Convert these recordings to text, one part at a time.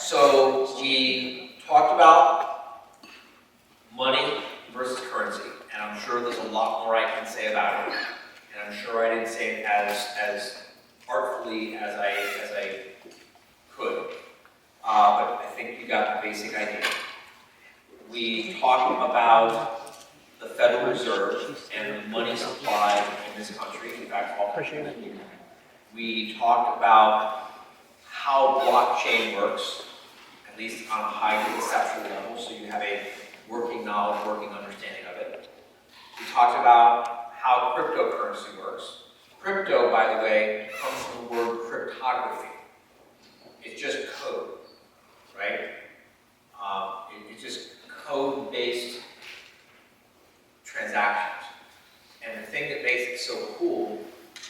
So we talked about money versus currency, and I'm sure there's a lot more I can say about it. And I'm sure I didn't say it as artfully as I could, but I think you got the basic idea. We talked about the Federal Reserve and the money supply in this country. In fact, all countries. We talked about how blockchain works, at least on a high conceptual level, so you have a working knowledge, working understanding of it. We talked about how cryptocurrency works. Crypto, by the way, comes from the word cryptography. It's just code, right? It's just code-based transactions. And the thing that makes it so cool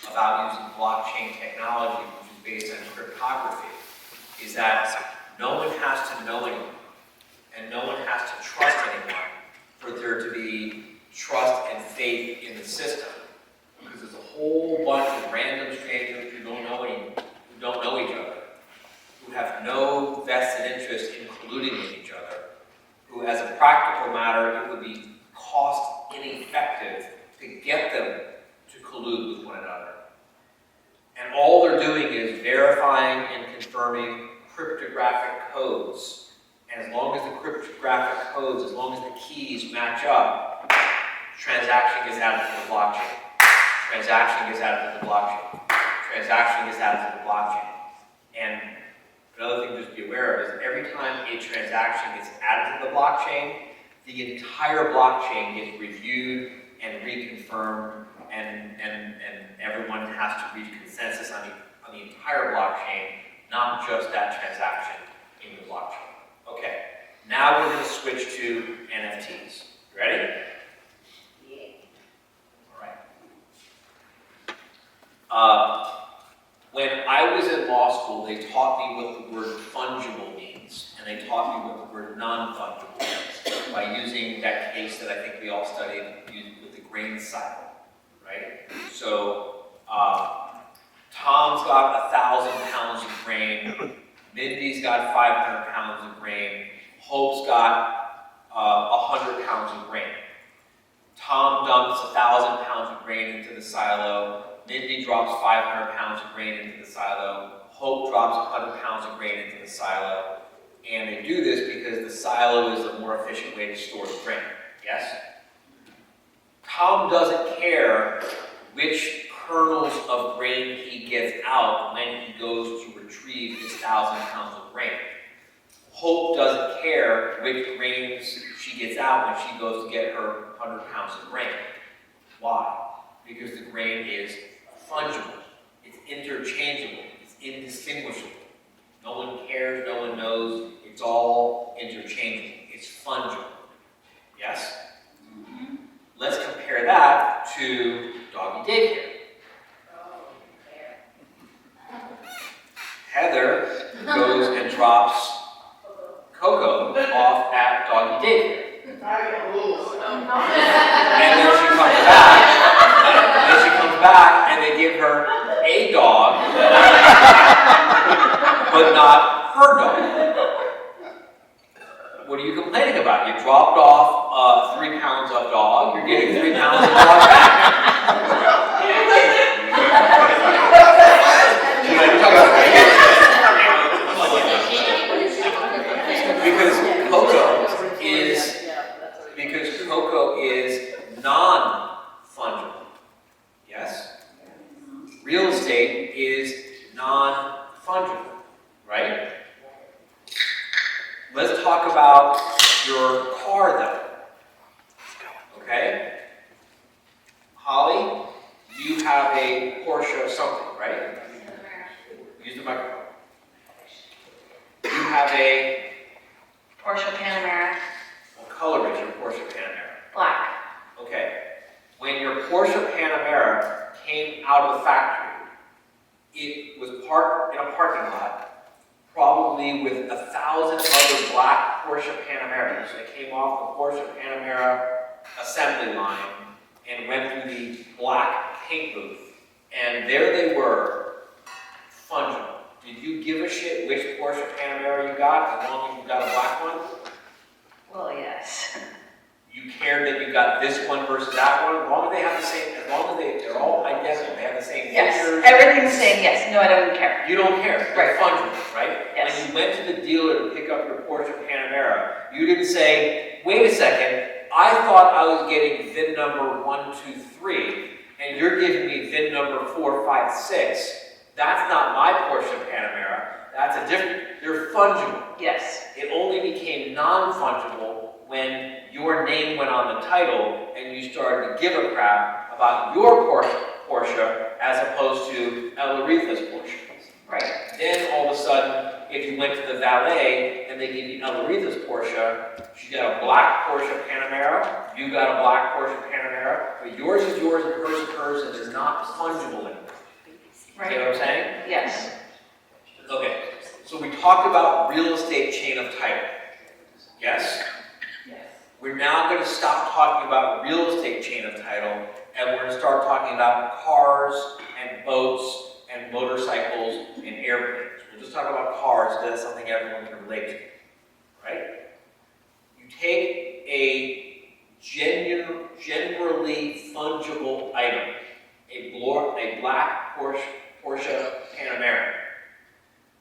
about using blockchain technology, which is based on cryptography, is that no one has to know anyone, and no one has to trust anyone for there to be trust and faith in the system. Because there's a whole bunch of random strangers who don't know each other, who have no vested interest in colluding with each other, who, as a practical matter, it would be cost ineffective to get them to collude with one another. And all they're doing is verifying and confirming cryptographic codes. And as long as the cryptographic codes, as long as the keys match up, transaction gets added to the blockchain. Transaction gets added to the blockchain. Transaction gets added to the blockchain. And another thing just to be aware of is every time a transaction gets added to the blockchain, the entire blockchain gets reviewed and reconfirmed, and everyone has to reach consensus on the entire blockchain, not just that transaction in the blockchain. Okay, now we're going to switch to NFTs. You ready? Yeah. All right. When I was in law school, they taught me what the word fungible means, and they taught me what the word non-fungible means by using that case that I think we all studied with the grain silo, right? So Tom's got 1,000 pounds of grain, Mindy's got 500 pounds of grain, Hope's got 100 pounds of grain. Tom dumps 1,000 pounds of grain into the silo, Mindy drops 500 pounds of grain into the silo, Hope drops 100 pounds of grain into the silo, and they do this because the silo is the more efficient way to store the grain, yes? Tom doesn't care which kernels of grain he gets out when he goes to retrieve his 1,000 pounds of grain. Hope doesn't care which grains she gets out when she goes to get her 100 pounds of grain. Why? Because the grain is fungible, it's interchangeable, it's indistinguishable. No one cares, no one knows, it's all interchangeable, it's fungible. Yes? Mm-hmm. Let's compare that to doggy daycare. Heather goes and drops Coco off at doggy daycare. And then she comes back, and they give her a dog, but not her dog. What are you complaining about? You dropped off 3 pounds of dog, you're getting 3 pounds of dog back. Because Coco is non-fungible. Yes? Real estate is non-fungible, right? Let's talk about your car though. Okay? Holly, you have a Porsche something, right? Use the microphone. You have a Porsche Panamera. What color is your Porsche Panamera? Black. Okay. When your Porsche Panamera came out of the factory, it was parked in a parking lot, probably with 1,000 other black Porsche Panameras that came off the Porsche Panamera assembly line and went through the black paint booth. And there they were, fungible. Did you give a shit which Porsche Panamera you got, as long as you got a black one? Well, yes. You cared that you got this one versus that one, as long as they have the same, as long as they're all identical, they have the same Yes, features. everything's the same, yes. No, I don't care. You don't care, they're Right. fungible, right? Yes. When you went to the dealer to pick up your Porsche Panamera, you didn't say, wait a second, I thought I was getting VIN number 1, 2, 3, and you're giving me VIN number 4, 5, 6. That's not my Porsche Panamera, that's a different, they're fungible. Yes. It only became non-fungible when your name went on the title and you started to give a crap about your Porsche as opposed to Elaretha's Porsche. Right. Then all of a sudden, if you went to the valet and they give you Elaretha's Porsche, she got a black Porsche Panamera, you got a black Porsche Panamera, but yours is yours and hers is hers, and they're not fungible anymore. Right. You know what I'm saying? Yes. Okay, so we talked about real estate chain of title. Yes? Yes. We're now going to stop talking about real estate chain of title, and we're going to start talking about cars and boats and motorcycles and airplanes. We'll just talk about cars because that's something everyone can relate to, right? You take a generally fungible item, a black Porsche Panamera.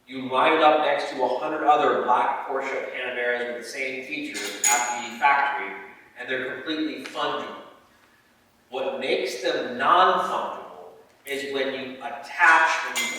You line it up next to 100 other black Porsche Panameras with the same features at the factory, and they're completely fungible. What makes them non-fungible is when you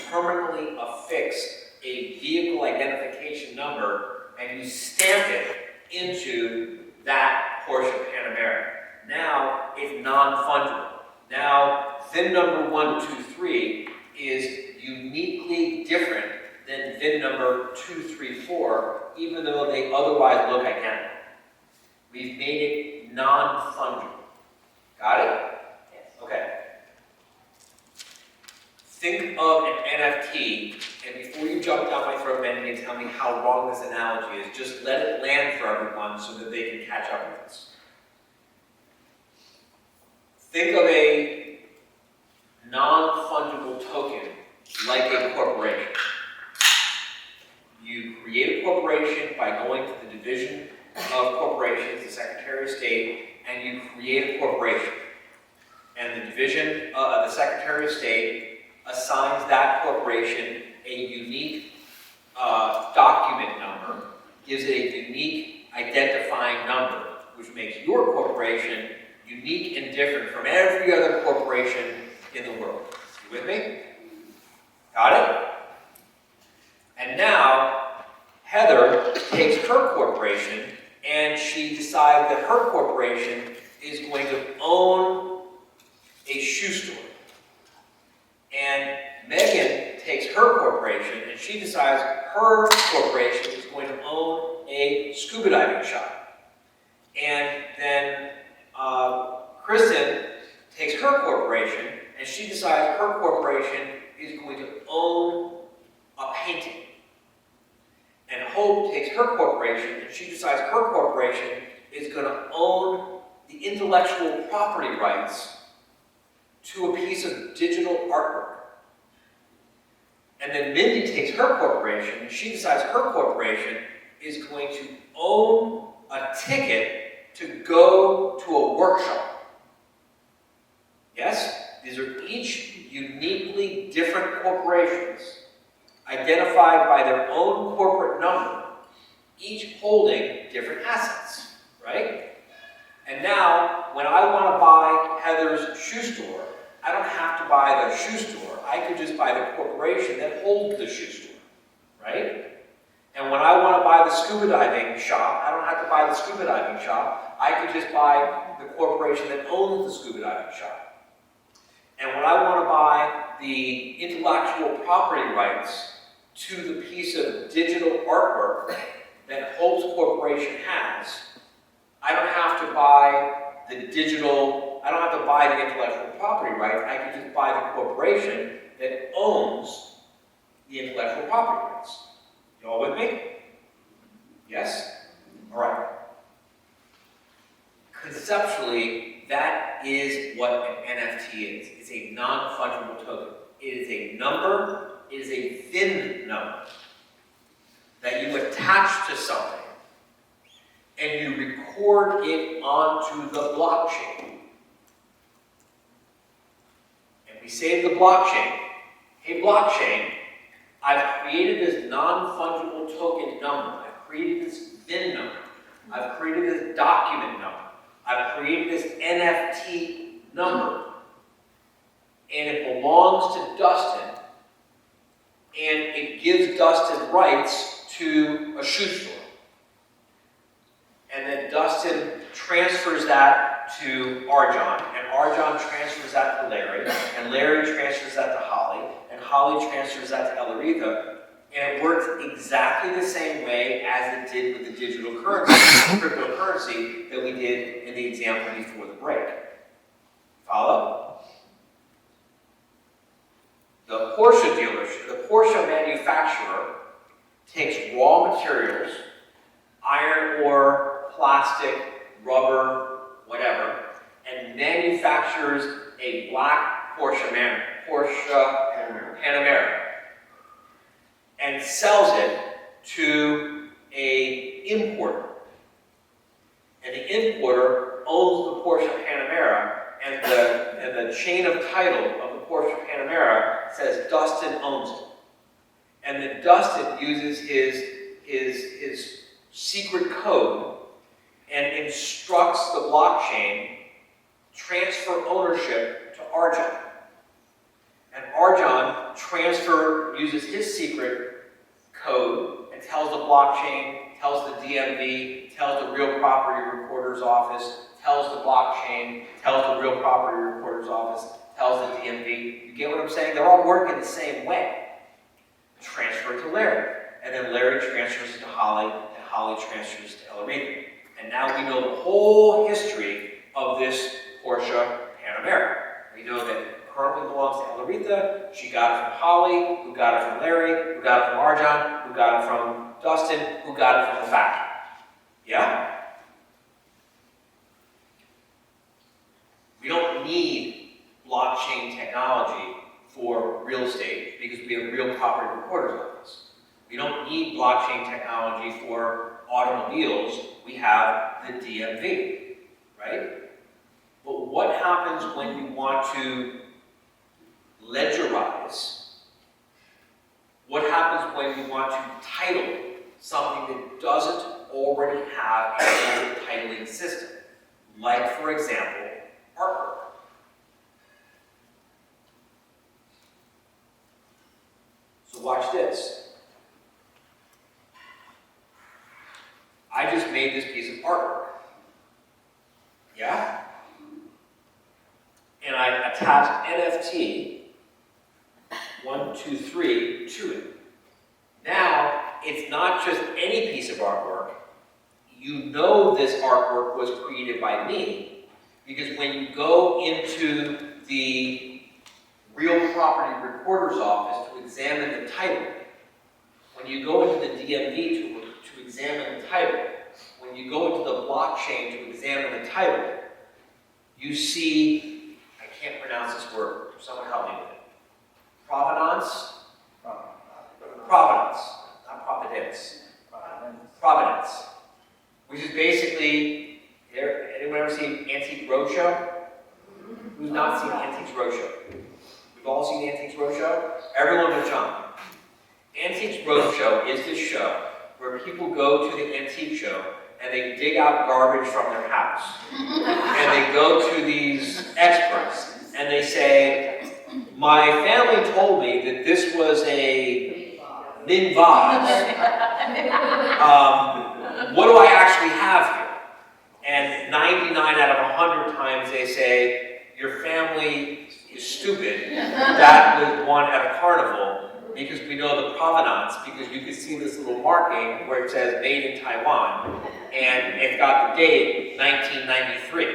permanently affix a vehicle identification number and you stamp it into that Porsche Panamera. Now it's non-fungible. Now VIN number 1, 2, 3 is uniquely different than VIN number 2, 3, 4, even though they otherwise look identical. We've made it non-fungible. Got it? Yes. Okay. Think of an NFT, and before you jump down my throat, Benny, and tell me how wrong this analogy is, just let it land for everyone so that they can catch up with us. Think of a non-fungible token like a corporation. You create a corporation by going to the Division of Corporations, the Secretary of State, and you create a corporation. And the Division, the Secretary of State assigns that corporation a unique document number, gives it a unique identifying number, which makes your corporation unique and different from every other corporation in the world. You with me? Got it? And now, Heather takes her corporation and she decides that her corporation is going to own a shoe store. And Megan takes her corporation and she decides her corporation is going to own a scuba diving shop. And then Kristen takes her corporation and she decides her corporation is going to own a painting. And Hope takes her corporation and she decides her corporation is going to own the intellectual property rights to a piece of digital artwork. And then Mindy takes her corporation and she decides her corporation is going to own a ticket to go to a workshop. Yes? These are each uniquely different corporations identified by their own corporate number, each holding different assets, right? And now, when I want to buy Heather's shoe store, I don't have to buy the shoe store. I could just buy the corporation that holds the shoe store, right? And when I want to buy the scuba diving shop, I don't have to buy the scuba diving shop. I could just buy the corporation that owns the scuba diving shop. And when I want to buy the intellectual property rights to the piece of digital artwork that Hope's corporation has, I don't have to buy the intellectual property rights. I can just buy the corporation that owns the intellectual property rights. You all with me? Yes? All right. Conceptually, that is what an NFT is. It's a non-fungible token. It is a number. It is a VIN number. attached to something and you record it onto the blockchain. And we say to the blockchain, hey blockchain, I've created this non-fungible token number. I've created this VIN number. I've created this document number. I've created this NFT number. And it belongs to Dustin. And it gives Dustin rights to a shoe store. And then Dustin transfers that to Arjan, and Arjan transfers that to Larry, and Larry transfers that to Holly, and Holly transfers that to Elaretha, and it works exactly the same way as it did with the digital currency, cryptocurrency that we did in the example before the break. Follow? The Porsche dealership, the Porsche manufacturer takes raw materials, iron ore, plastic, rubber, whatever, and manufactures a black Porsche Panamera, and sells it to an importer. And the importer owns the Porsche Panamera, and the chain of title of the Porsche Panamera says Dustin owns it. And then Dustin uses his secret code and instructs the blockchain transfer ownership to Arjan. And Arjan uses his secret code and tells the blockchain, tells the DMV, tells the real property recorder's office, tells the blockchain, tells the real property recorder's office, tells the DMV. You get what I'm saying? They're all working the same way. Transfer it to Larry. And then Larry transfers it to Holly, and Holly transfers it to Elaretha. And now we know the whole history of this Porsche Panamera. We know that it currently belongs to Elaretha. She got it from Holly, who got it from Larry, who got it from Arjan, who got it from Dustin, who got it from the factory. Yeah? We don't need blockchain technology for real estate because we have real property recorder's office. We don't need blockchain technology for automobiles. We have the DMV, right? But what happens when you want to ledgerize? What happens when you want to title something that doesn't already have a titling system? Like, for example, artwork. So watch this. I just made this piece of artwork. Yeah? And I attached NFT 1, 2, 3 to it. Now, it's not just any piece of artwork. You know this artwork was created by me because when you go into the real property recorder's office to examine the title, when you go into the DMV to examine the title, when you go into the blockchain to examine the title, you see, I can't pronounce this word, someone help me with it. Provenance? Provenance, not providence. Provenance. Which is basically, anyone ever seen Antique Roadshow? Who's not seen Antiques Roadshow? We've all seen Antiques Roadshow? Everyone but John. Antiques Roadshow is this show where people go to the antique show and they dig out garbage from their house. And they go to these experts and they say, my family told me that this was a min vase. What do I actually have here? And 99 out of 100 times they say, your family is stupid. That was one at a carnival. Because we know the provenance, because you can see this little marking where it says made in Taiwan, and it's got the date 1993.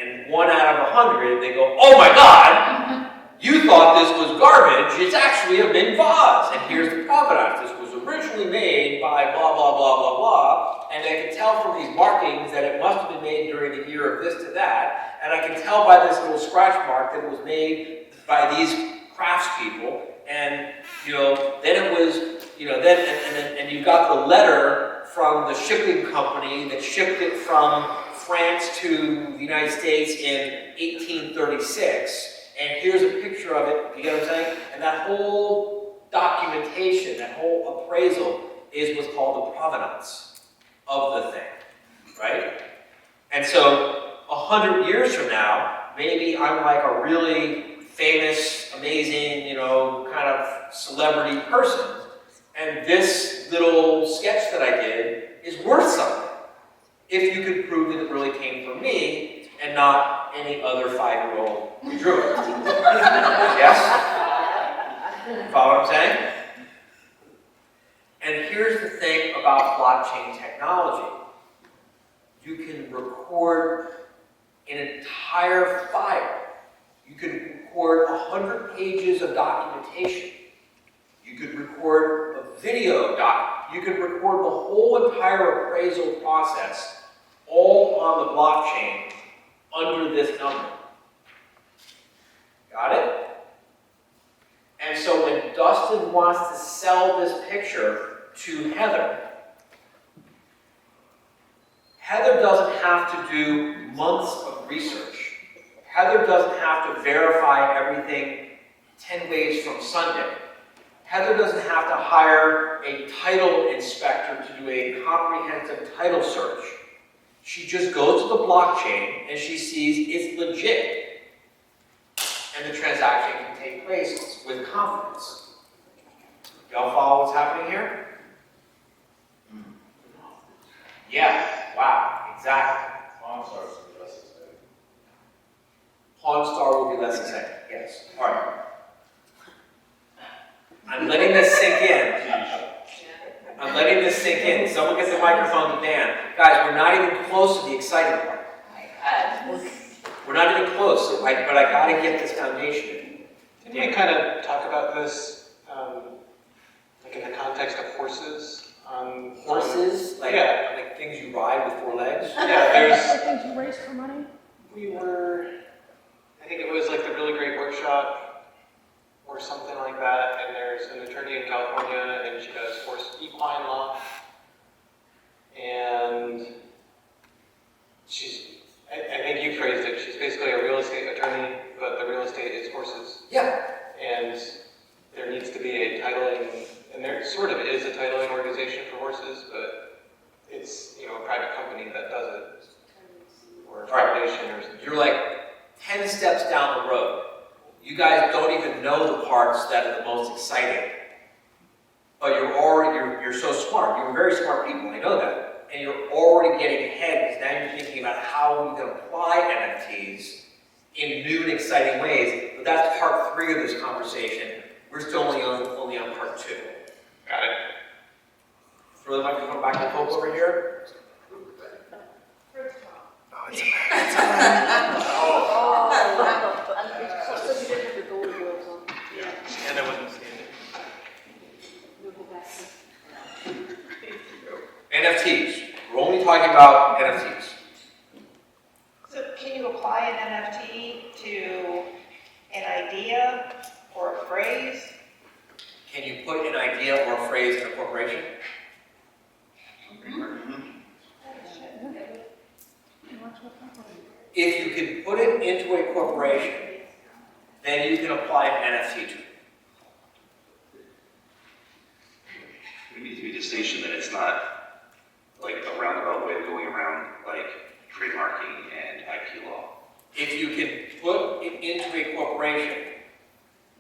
And 1 out of 100, they go, oh my God, you thought this was garbage, it's actually a min vase. And here's the provenance, this was originally made by blah, blah, blah, blah, blah, and I can tell from these markings that it must have been made during the year of this to that, and I can tell by this little scratch mark that it was made by these craftspeople, and then it was and you've got the letter from the shipping company that shipped it from France to the United States in 1836, and here's a picture of it, you get what I'm saying? And that whole documentation, that whole appraisal is what's called the provenance of the thing, right? And so 100 years from now, maybe I'm like a really famous, amazing, kind of celebrity person, and this little sketch that I did is worth something. If you could prove that it really came from me and not any other 5-year-old who drew it. Yes? Follow what I'm saying? And here's the thing about blockchain technology. You can record an entire file. You can record 100 pages of documentation. You could record a video doc. You could record the whole entire appraisal process all on the blockchain under this number. Got it? And so when Dustin wants to sell this picture to Heather, Heather doesn't have to do months of research. Heather doesn't have to verify everything 10 days from Sunday. Heather doesn't have to hire a title inspector to do a comprehensive title search. She just goes to the blockchain and she sees it's legit. And the transaction can take place with confidence. Y'all follow what's happening here? Yeah, wow, exactly. Pawn Star will be less exciting, yes. All right. I'm letting this sink in. I'm letting this sink in. Someone get the microphone to Dan. Guys, we're not even close to the exciting part. We're not even close, but I gotta get this foundation in. Didn't we kind of talk about this, like in the context of horses? Horses? Like, yeah. Like things you ride with 4 legs? Yeah, there's... Things you raise for money? I think it was like the Really Great Workshop or something like that, and there's an attorney in California, and she does horse equine law, and I think you phrased it, she's basically a real estate attorney, but the real estate is horses. Yeah. And there needs to be a titling, and there sort of is a titling organization for horses, but it's, a private company that does it, or a foundation or something. You're like 10 steps down the road. You guys don't even know the parts that are the most exciting. But you're so smart. You're very smart people, I know that. And you're already getting ahead because now you're thinking about how you can apply NFTs in new and exciting ways. But that's part 3 of this conversation. We're still only on part 2. Got it. Throw the microphone back to Pope over here. Oh, it's a So you didn't have the gold gloves on. Yeah, and I wasn't standing. We'll go back. NFTs. We're only talking about NFTs. So can you apply an NFT to an idea or a phrase? Can you put an idea or a phrase in a corporation? If you can put it into a corporation, then you can apply an NFT to it. There needs to be a distinction that it's not like a roundabout way of going around like trademarking and IP law. If you can put it into a corporation,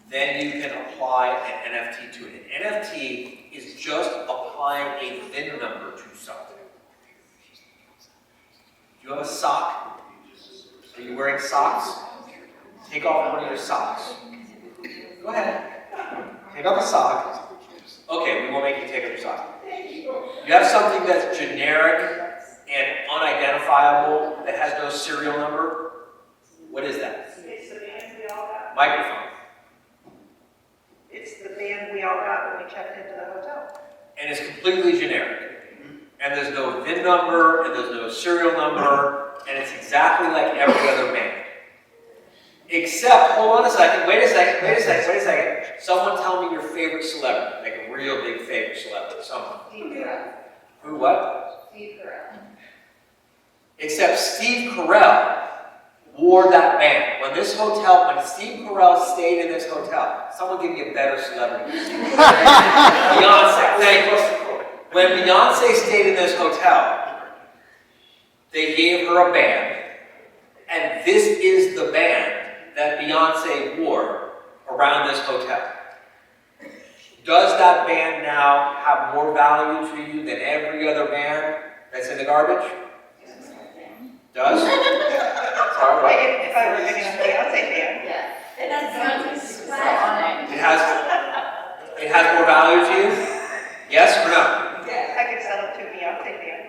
then you can apply an NFT to it. An NFT is just applying a VIN number to something. Do you have a sock? Are you wearing socks? Take off one of your socks. Go ahead. Take off a sock. Okay, we won't make you take off your sock. You have something that's generic and unidentifiable that has no serial number. What is that? It's the band we all got. Microphone. It's the band we all got when we checked into the hotel. And it's completely generic. And there's no VIN number, and there's no serial number, and it's exactly like every other band. Except, hold on a second, wait a second. Someone tell me your favorite celebrity. Like a real big favorite celebrity, someone. Steve Carell. Who, what? Steve Carell. Except Steve Carell wore that band. When Steve Carell stayed in this hotel, someone give me a better celebrity. Beyonce, thank you. When Beyonce stayed in this hotel, they gave her a band, and this is the band that Beyonce wore around this hotel. Does that band now have more value to you than every other band that's in the garbage? Does? Sorry, what? If I were getting a Beyonce fan. Yeah. It has It has more value to you? Yes or no? I could sell it to a Beyonce fan.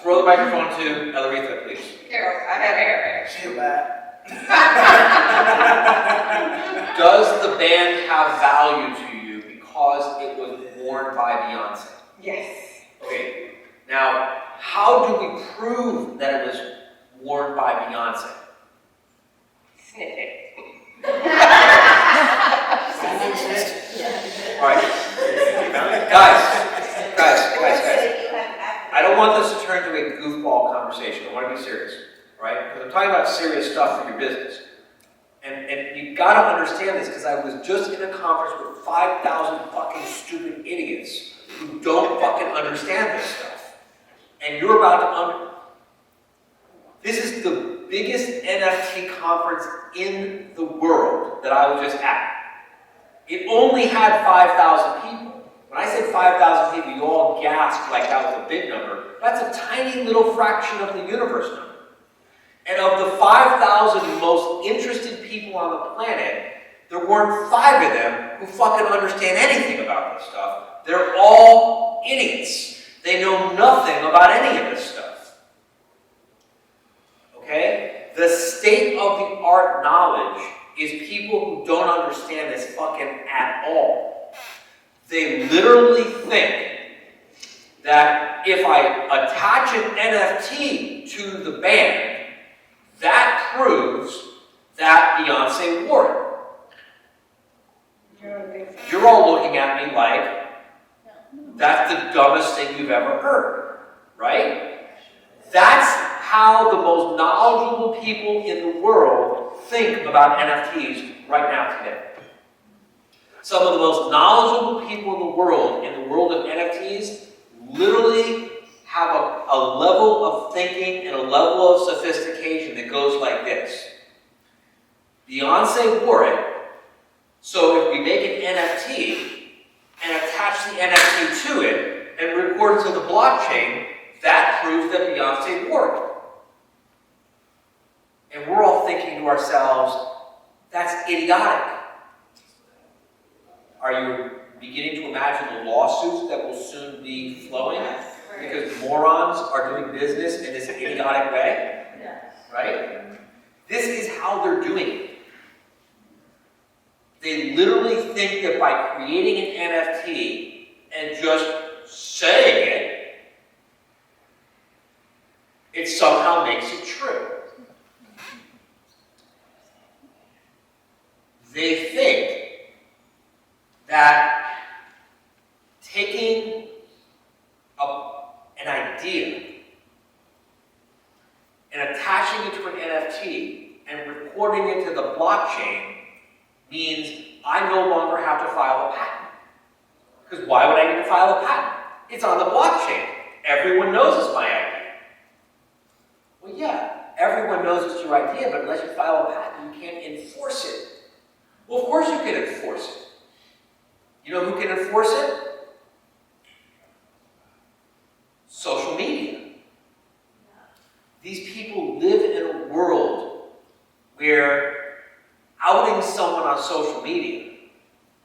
Throw the microphone to Elleretha, please. Here, I have hair. Too bad. Does the band have value to you because it was worn by Beyonce? Yes. Okay, now, how do we prove that it was worn by Beyonce? Sniff it. All right. Guys. I don't want this to turn into a goofball conversation. I want to be serious, all right? Because I'm talking about serious stuff for your business. And you've got to understand this, because I was just in a conference with 5,000 fucking stupid idiots who don't fucking understand this stuff. And you're about to This is the biggest NFT conference in the world that I was just at. It only had 5,000 people. When I said 5,000 people, you all gasped like that was a big number. That's a tiny little fraction of the universe number. And of the 5,000 most interested people on the planet, there weren't 5 of them who fucking understand anything about this stuff. They're all idiots. They know nothing about any of this stuff. Okay? The state-of-the-art knowledge is people who don't understand this fucking at all. They literally think that if I attach an NFT to the band, that proves that Beyonce wore it. You're all looking at me like, that's the dumbest thing you've ever heard, right? That's how the most knowledgeable people in the world think about NFTs right now today. Some of the most knowledgeable people in the world of NFTs, literally have a level of thinking and a level of sophistication that goes like this. Beyonce wore it, so if we make an NFT and attach the NFT to it and record it to the blockchain, that proves that Beyonce wore it. And we're all thinking to ourselves, that's idiotic. Are you beginning to imagine the lawsuits that will soon be flowing? Because morons are doing business in this idiotic way? Right? This is how they're doing it. They literally think that by creating an NFT and just saying it, it somehow makes it true. They think that taking an idea and attaching it to an NFT and recording it to the blockchain means I no longer have to file a patent. Because why would I need to file a patent? It's on the blockchain. Everyone knows it's my idea. Well, yeah, everyone knows it's your idea, but unless you file a patent, you can't enforce it. Well, of course you can enforce it. You know who can enforce it? Social media. These people live in a world where outing someone on social media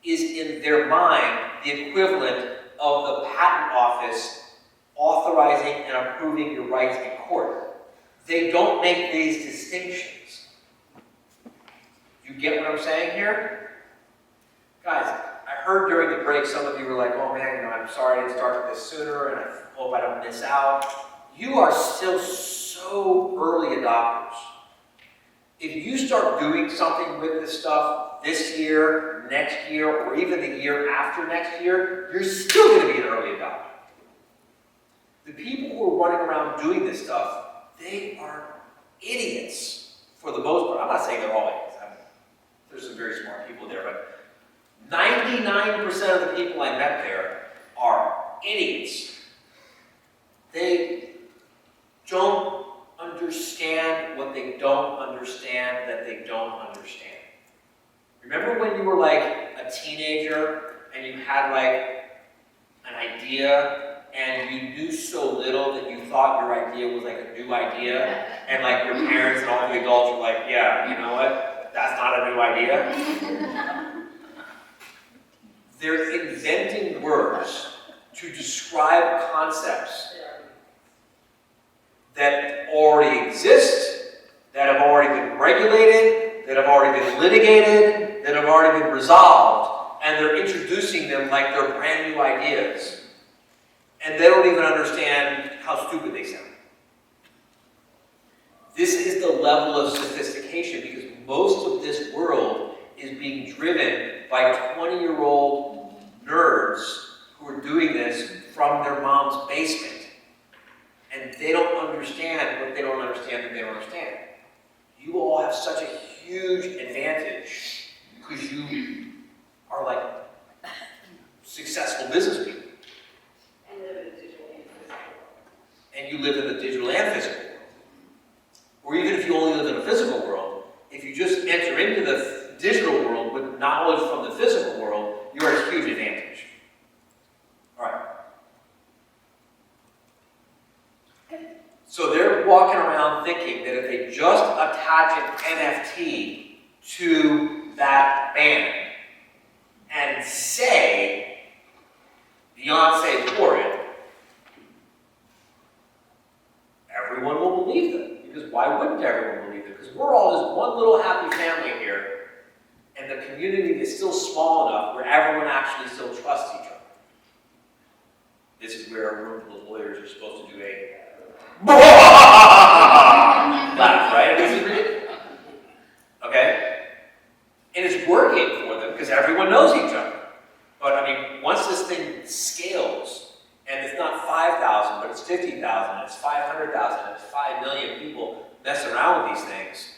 is in their mind the equivalent of the patent office authorizing and approving your rights in court. They don't make these distinctions. You get what I'm saying here? Guys, I heard during the break some of you were like, oh man, I'm sorry I didn't start this sooner and I hope I don't miss out. You are still so early adopters. If you start doing something with this stuff this year, year, next year, or even the year after next year, you're still going to be an early adopter. The people who are running around doing this stuff, they are idiots for the most part. I'm not saying they're all idiots. There's some very smart people there, but 99% of the people I met there are idiots. They don't understand what they don't understand that they don't understand. Remember when you were like a teenager and you had like an idea and you knew so little that you thought your idea was like a new idea, and like your parents and all the adults were like, yeah, you know what? That's not a new idea. They're inventing words to describe concepts that already exist, that have already been regulated, that have already been litigated, that have already been resolved, and they're introducing them like they're brand new ideas. And they don't even understand how stupid they sound. This is the level of sophistication because most of this world is being driven by 20-year-old nerds who are doing this from their mom's basement. And they don't understand what they don't understand that they don't understand. You all have such a huge advantage because you are like successful business people. And you live in the digital and physical world. Or even if you only live in a physical world, if you just enter into the digital world with knowledge from the physical world, you're at a huge advantage. All right. So they're walking around thinking that if they just attach an NFT to that band and say Beyonce for it, everyone will believe them. Because why wouldn't everyone believe them? Because we're all just one little happy family here, and the community is still small enough where everyone actually still trusts each other. This is where a room full of lawyers are supposed to do a laugh, right? This is ridiculous. Okay? And it's working for them because everyone knows each other. But I mean, once this thing scales, and it's not 5,000, but it's 50,000, and it's 500,000, and it's 5 million people messing around with these things,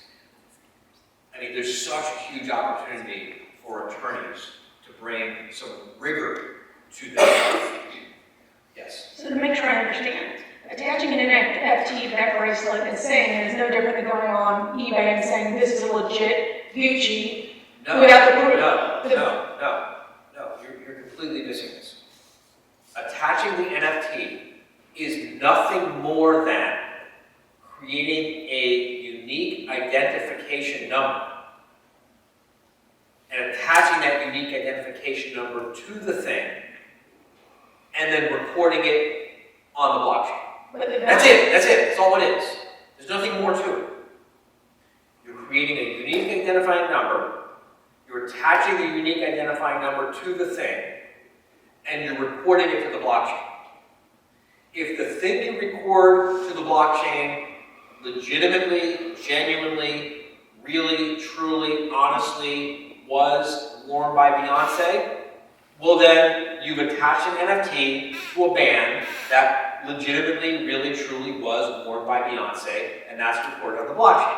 I mean, there's such a huge opportunity for attorneys to bring some rigor to this. Yes? So to make sure I understand, attaching an NFT to that bracelet and saying it is no different than going on eBay and saying this is a legit Gucci without the proof. No, you're completely missing this. Attaching the NFT is nothing more than creating a unique identification number and attaching that unique identification number to the thing and then recording it on the blockchain. That's it. That's all it is. There's nothing more to it. You're creating a unique identifying number, you're attaching the unique identifying number to the thing, and you're recording it to the blockchain. If the thing you record to the blockchain legitimately, genuinely, really, truly, honestly was worn by Beyonce, well then you've attached an NFT to a band that legitimately, really, truly was worn by Beyonce, and that's recorded on the blockchain.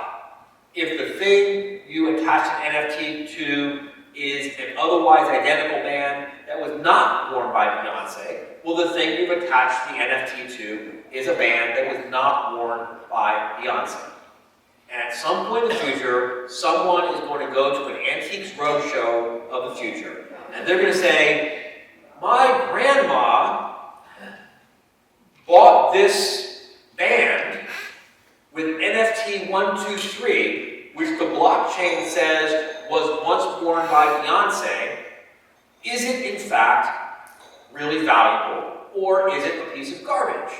If the thing you attach an NFT to is an otherwise identical band that was not worn by Beyonce, well, the thing you've attached the NFT to is a band that was not worn by Beyonce. And at some point in the future, someone is going to go to an Antiques Roadshow of the future, and they're going to say, my grandma bought this band with NFT 123, which the blockchain says was once worn by Beyonce. Is it in fact really valuable, or is it a piece of garbage?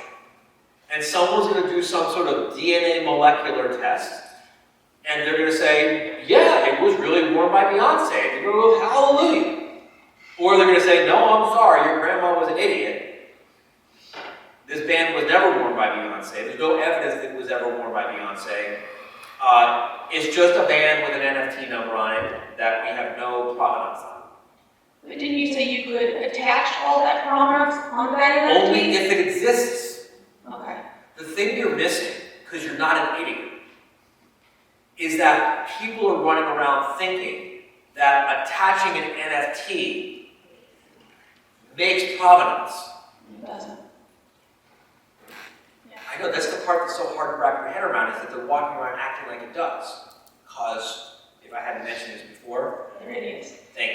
And someone's going to do some sort of DNA molecular test, and they're going to say, yeah, it was really worn by Beyonce. They're going to go, hallelujah. Or they're going to say, no, I'm sorry, your grandma was an idiot. This band was never worn by Beyonce. There's no evidence that it was ever worn by Beyonce. It's just a band with an NFT number on it that we have no provenance on. But didn't you say you could attach all that promise on that NFT? Only if it exists. Okay. The thing you're missing, because you're not an idiot, is that people are running around thinking that attaching an NFT makes provenance. It doesn't. I know, that's the part that's so hard to wrap your head around, is that they're walking around acting like it does. Because, if I hadn't mentioned this before, They're idiots. thank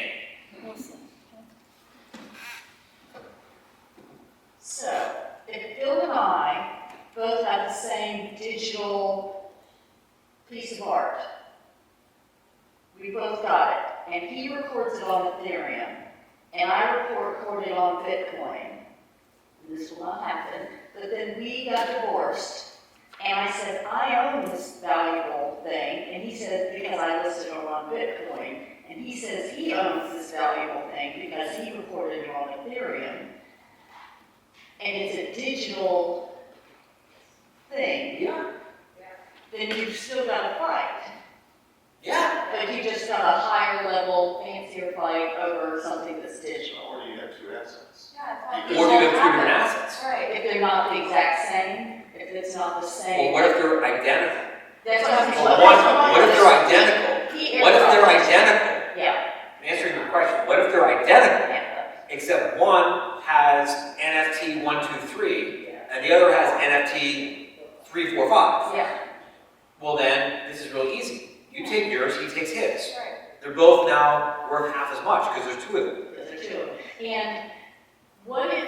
you. So, if Bill and I both have the same digital piece of art, we both got it, and he records it on Ethereum, and I record it on Bitcoin, this will not happen, but then we got divorced, and I said, I own this valuable thing, and he said, because I listed it on Bitcoin, and he says he owns this valuable thing because he recorded it on Ethereum, and it's a digital thing, Yeah. then you've still got to fight. Yeah. But you just got a higher level, fancier fight over something that's digital. Or do you have two assets? Or do you have two different assets? Right, if they're not the exact same, if it's not the Or same. what if they're identical? That's what I'm saying. What if they're identical? He What if they're airdropped. identical? Yeah. Answering your question, what if they're identical, Yeah. except one has NFT 123 and the other has NFT 345? Yeah. Well then, this is real easy. You take yours, he takes his. Right. They're both now worth half as much because there's two of them. Those are two. And what if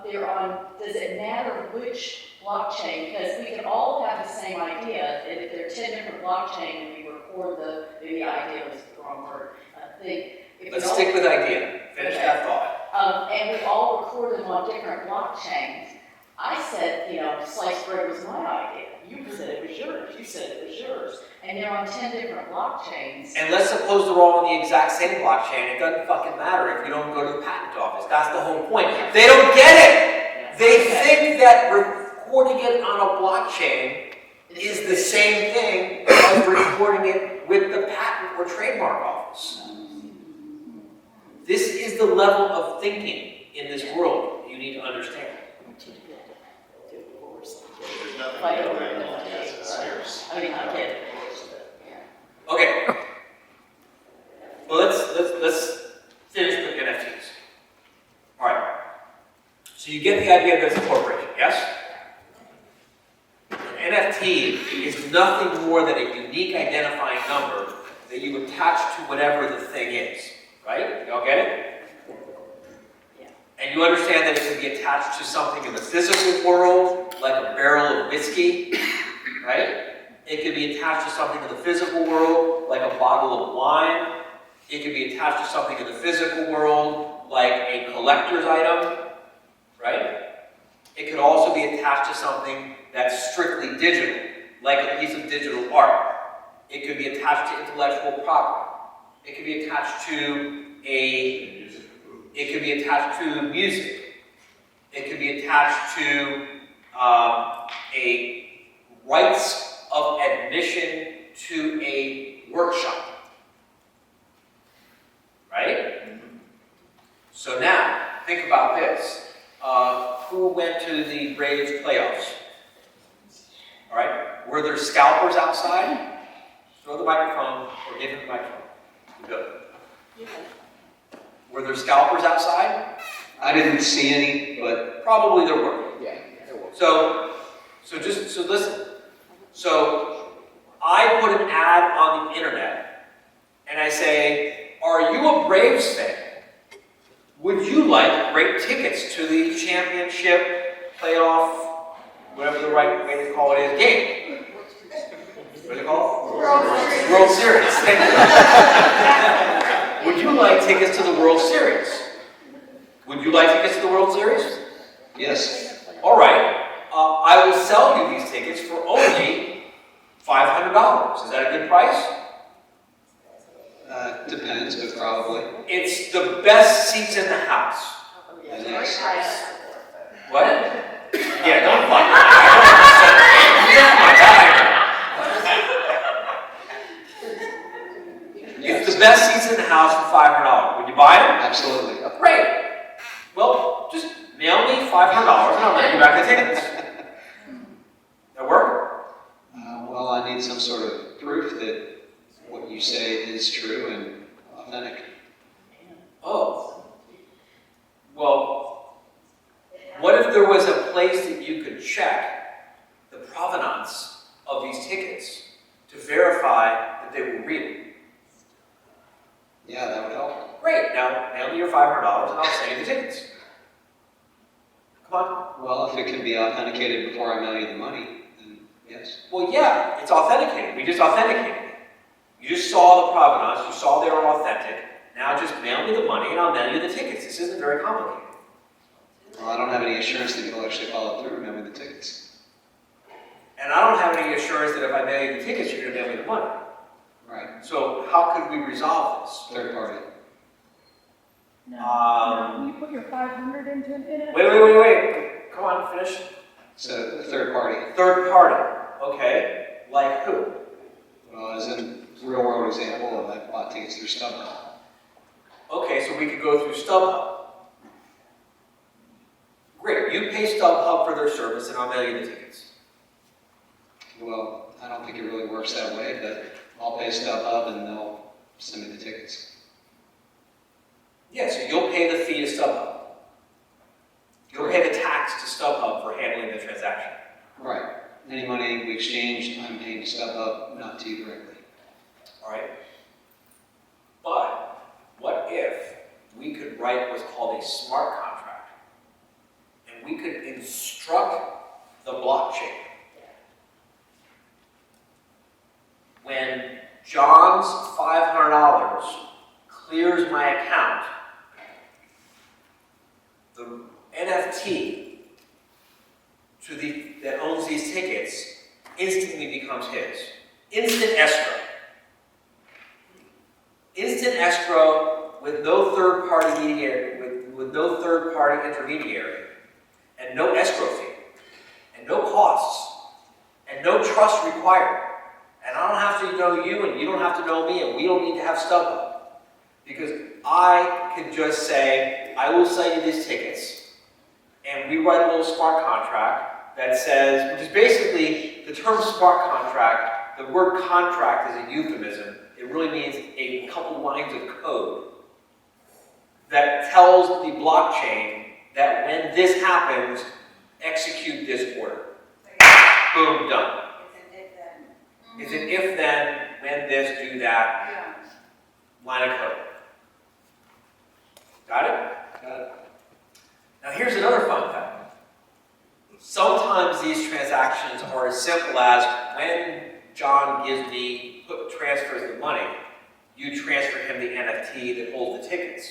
they're on, does it matter which blockchain? Because we can all have the same idea, and if there are 10 different blockchains and we record maybe idea was the wrong word, thing. If we Let's all- stick with idea. Finish that thought. and we all record them on different blockchains. I said, sliced bread was my idea. You said it was yours. You said it was yours. And they're on 10 different blockchains. And let's suppose they're all on the exact same blockchain. It doesn't fucking matter if you don't go to the patent office. That's the whole point. They don't get it. They think that recording it on a blockchain is the same thing as recording it with the patent or trademark office. This is the level of thinking in this world you need to understand. There's nothing Fight to over do it. with it. I mean, I get it. Okay. Well, let's finish with NFTs. All right. So you get the idea that it's a corporation, yes? An NFT is nothing more than a unique identifying number that you attach to whatever the thing is, right? Y'all get it? And you understand that it can be attached to something in the physical world, like a barrel of whiskey, right? It could be attached to something in the physical world, like a bottle of wine. It could be attached to something in the physical world, like a collector's item, right? It could also be attached to something that's strictly digital, like a piece of digital art. It could be attached to intellectual property. It could be attached to it could be attached to music. It could be attached to a rights of admission to a workshop. Right? So now, think about this. Who went to the Braves playoffs? All right? Were there scalpers outside? Throw the microphone or give him the microphone. Good. Were there scalpers outside? I didn't see any, but Probably there were. yeah, there was. So listen. So I put an ad on the internet and I say, are you a Braves fan? Would you like great tickets to the championship, playoff, whatever the right way to call it is, game? What do they call it? World Series. Would you like tickets to the World Series? Would you like tickets to the World Series? Yes, All right. I will sell you these tickets for only $500. Is that a good price? depends, but probably. It's the best seats in the house. Yes. What? Yeah, don't fuck. It's the best seats in the house for $500. Would you buy them? Absolutely. Great. Well, just mail me $500 and I'll mail you back the tickets. That work? Well, I need some sort of proof that what you say is true and authentic. Oh. Well, what if there was a place that you could check the provenance of these tickets to verify that they were real? Yeah, that would help. Great. Now, mail me your $500 and I'll send you the tickets. Come on. Well, if it can be authenticated before I mail you the money, then yes. Well, yeah, it's authenticated. We just authenticated it. You just saw the provenance. You saw they were authentic. Now just mail me the money and I'll mail you the tickets. This isn't very complicated. Well, I don't have any assurance that you'll actually follow through and mail me the tickets. And I don't have any assurance that if I mail you the tickets, you're going to mail me the money. Right. So how could we resolve this? Third party. No, you put your 500 into an NFT. Wait. Come on, finish. So, third party. Third party. Okay. Like who? Well, as in real world example, I bought tickets through StubHub. Okay, so we could go through StubHub. Great. You pay StubHub for their service and I'll mail you the tickets. Well, I don't think it really works that way, but I'll pay StubHub and they'll send me the tickets. Yeah, so you'll pay the fee to StubHub. You'll pay the tax to StubHub for handling the transaction. Right. Any money we exchange, I'm paying to StubHub, not to you directly. All right? But what if we could write what's called a smart contract and we could instruct the blockchain when John's $500 clears my account, the NFT that owns these tickets instantly becomes his. Instant escrow. Instant escrow with no third-party mediator, with no third-party intermediary, and no escrow fee, and no costs, and no trust required. And I don't have to know you, and you don't have to know me, and we don't need to have StubHub. Because I can just say, I will sell you these tickets, and we write a little smart contract that says, which is basically the term smart contract, the word contract is a euphemism. It really means a couple lines of code that tells the blockchain that when this happens, execute this order. Boom, done. It's an if then, when this, do that, line of code. Got it? Got it. Now here's another fun fact. Sometimes these transactions are as simple as when John transfers the money, you transfer him the NFT that holds the tickets.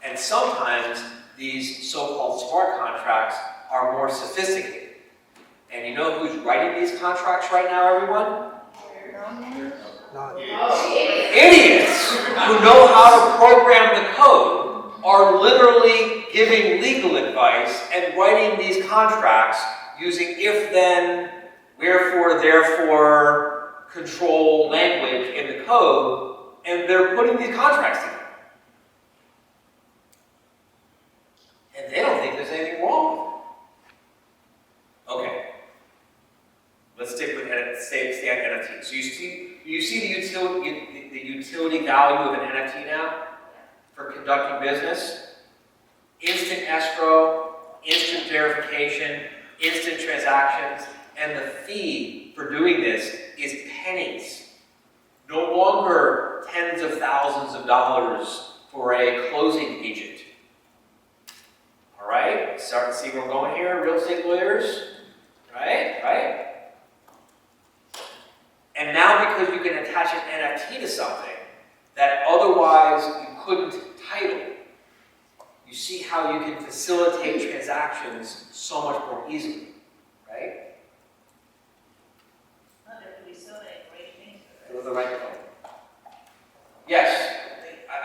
And sometimes these so-called smart contracts are more sophisticated. And you know who's writing these contracts right now, everyone? Idiots who know how to program the code are literally giving legal advice and writing these contracts using if, then, wherefore, therefore, control language in the code, and they're putting these contracts together. And they don't think there's anything wrong with it. Okay. Let's stay on NFT. So you see the utility value of an NFT now for conducting business? Instant escrow, instant verification, instant transactions, and the fee for doing this is pennies. No longer tens of thousands of dollars for a closing agent. All right, start to see where I'm going here, real estate lawyers. Right? And now because you can attach an NFT to something that otherwise you couldn't title, you see how you can facilitate transactions so much more easily, right? Go to the microphone. Yes.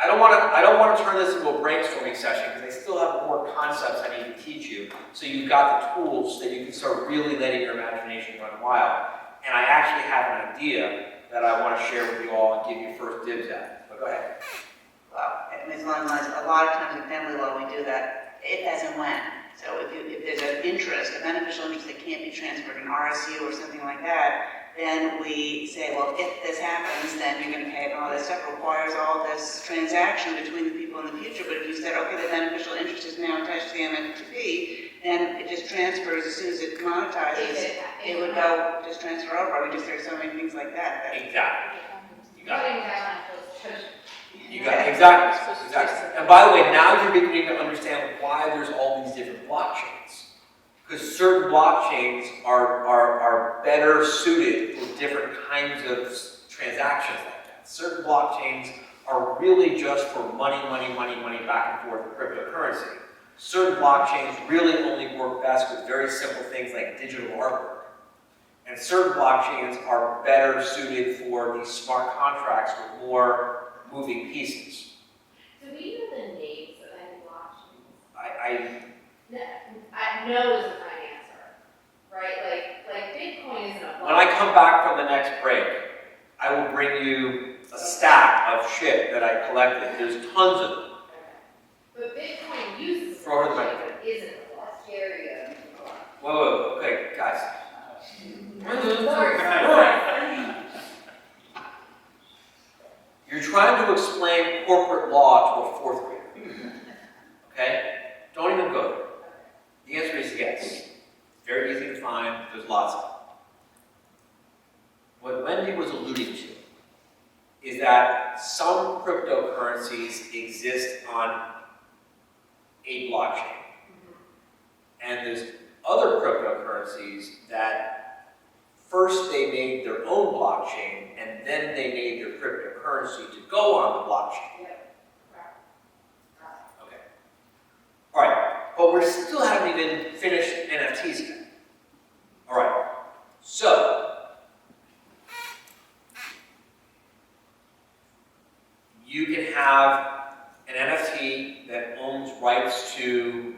I don't want to turn this into a brainstorming session because I still have more concepts I need to teach you. So you've got the tools that you can start really letting your imagination run wild. And I actually have an idea that I want to share with you all and give you first dibs at. But go ahead. Well, I mean, as long as, a lot of times in family law, we do that, if as and when. So if there's an interest, a beneficial interest that can't be transferred, an RSU or something like that, then we say, well, if this happens, then you're gonna pay it, and all this stuff requires all this transaction between the people in the future. But if you said, okay, the beneficial interest is now attached to the MFP, then it just transfers as soon as it monetizes, it would go, just transfer over. I mean, just there's so many things like that. Exactly. You got it. You got it, exactly, exactly. And by the way, now you're beginning to understand why there's all these different blockchains. Because certain blockchains are better suited for different kinds of transactions like that. Certain blockchains are really just for money back and forth in cryptocurrency. Certain blockchains really only work best with very simple things like digital artwork. And certain blockchains are better suited for these smart contracts with more moving pieces. Do we know the names of any blockchains? I know is the right answer, right? Like Bitcoin isn't a blockchain. When I come back from the next break, I will bring you a stack of shit that I collected. There's tons of them. But Bitcoin uses Throw it in the blockchain, but isn't a blockchain. Scary. Whoa, okay, guys. You're trying to explain corporate law to a fourth grader. Okay? Don't even go there. The answer is yes. Very easy to find. There's lots of them. What Wendy was alluding to is that some cryptocurrencies exist on a blockchain. And there's other cryptocurrencies that first they made their own blockchain and then they made their cryptocurrency to go on the blockchain. Okay. All right, but we still haven't even finished NFTs yet. All right, so you can have an NFT that owns rights to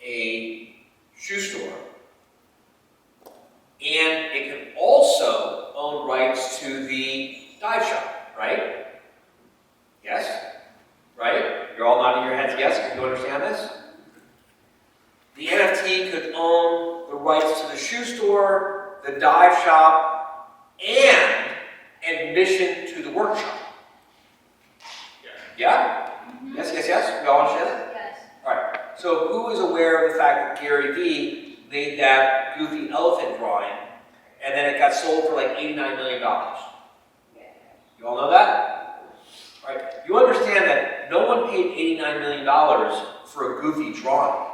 a shoe store, and it can also own rights to the dive shop, right? Yes? Right? You're all nodding your heads yes, can you understand this? The NFT could own the rights to the shoe store, the dive shop, and admission to the workshop. Yeah? Yes, yes, yes? We all understand that? Yes. Alright, so who is aware of the fact that Gary Vee made that goofy elephant drawing and then it got sold for like $89 million? You all know that? Alright, you understand that no one paid $89 million for a goofy drawing.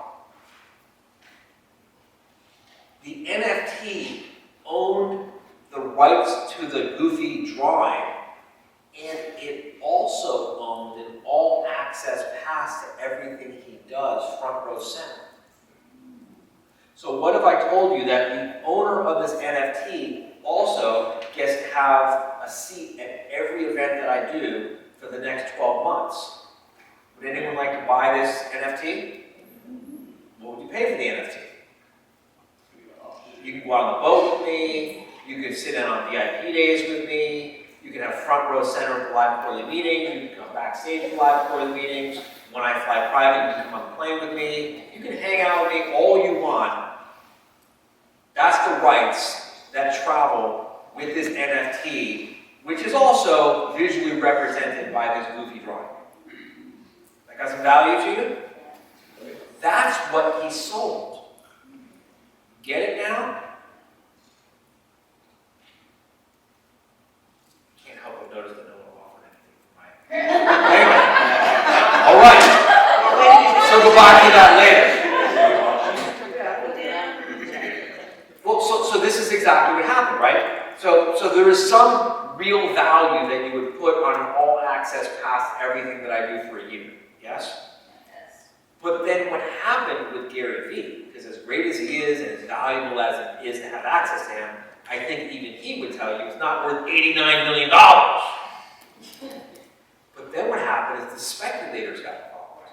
The NFT owned the rights to the goofy drawing, and it also owned an all-access pass to everything he does, front row center. So what if I told you that the owner of this NFT also gets to have a seat at every event that I do for the next 12 months? Would anyone like to buy this NFT? What would you pay for the NFT? You can go out on the boat with me, you can sit in on VIP days with me, you can have front row center at the live quarterly meetings, you can come backstage at live quarterly meetings. When I fly private, you can come on the plane with me, you can hang out with me all you want. That's the rights that travel with this NFT, which is also visually represented by this goofy drawing. That got some value to you? That's what he sold. Get it now? Can't help but notice that no one offered anything. Right? Anyway. All right. Circle back to that later. Well, so this is exactly what happened, right? So there is some real value that you would put on an all-access pass to everything that I do for a year. Yes? But then what happened with Gary Vee, because as great as he is and as valuable as it is to have access to him, I think even he would tell you it's not worth $89 million. But then what happened is the speculators got involved.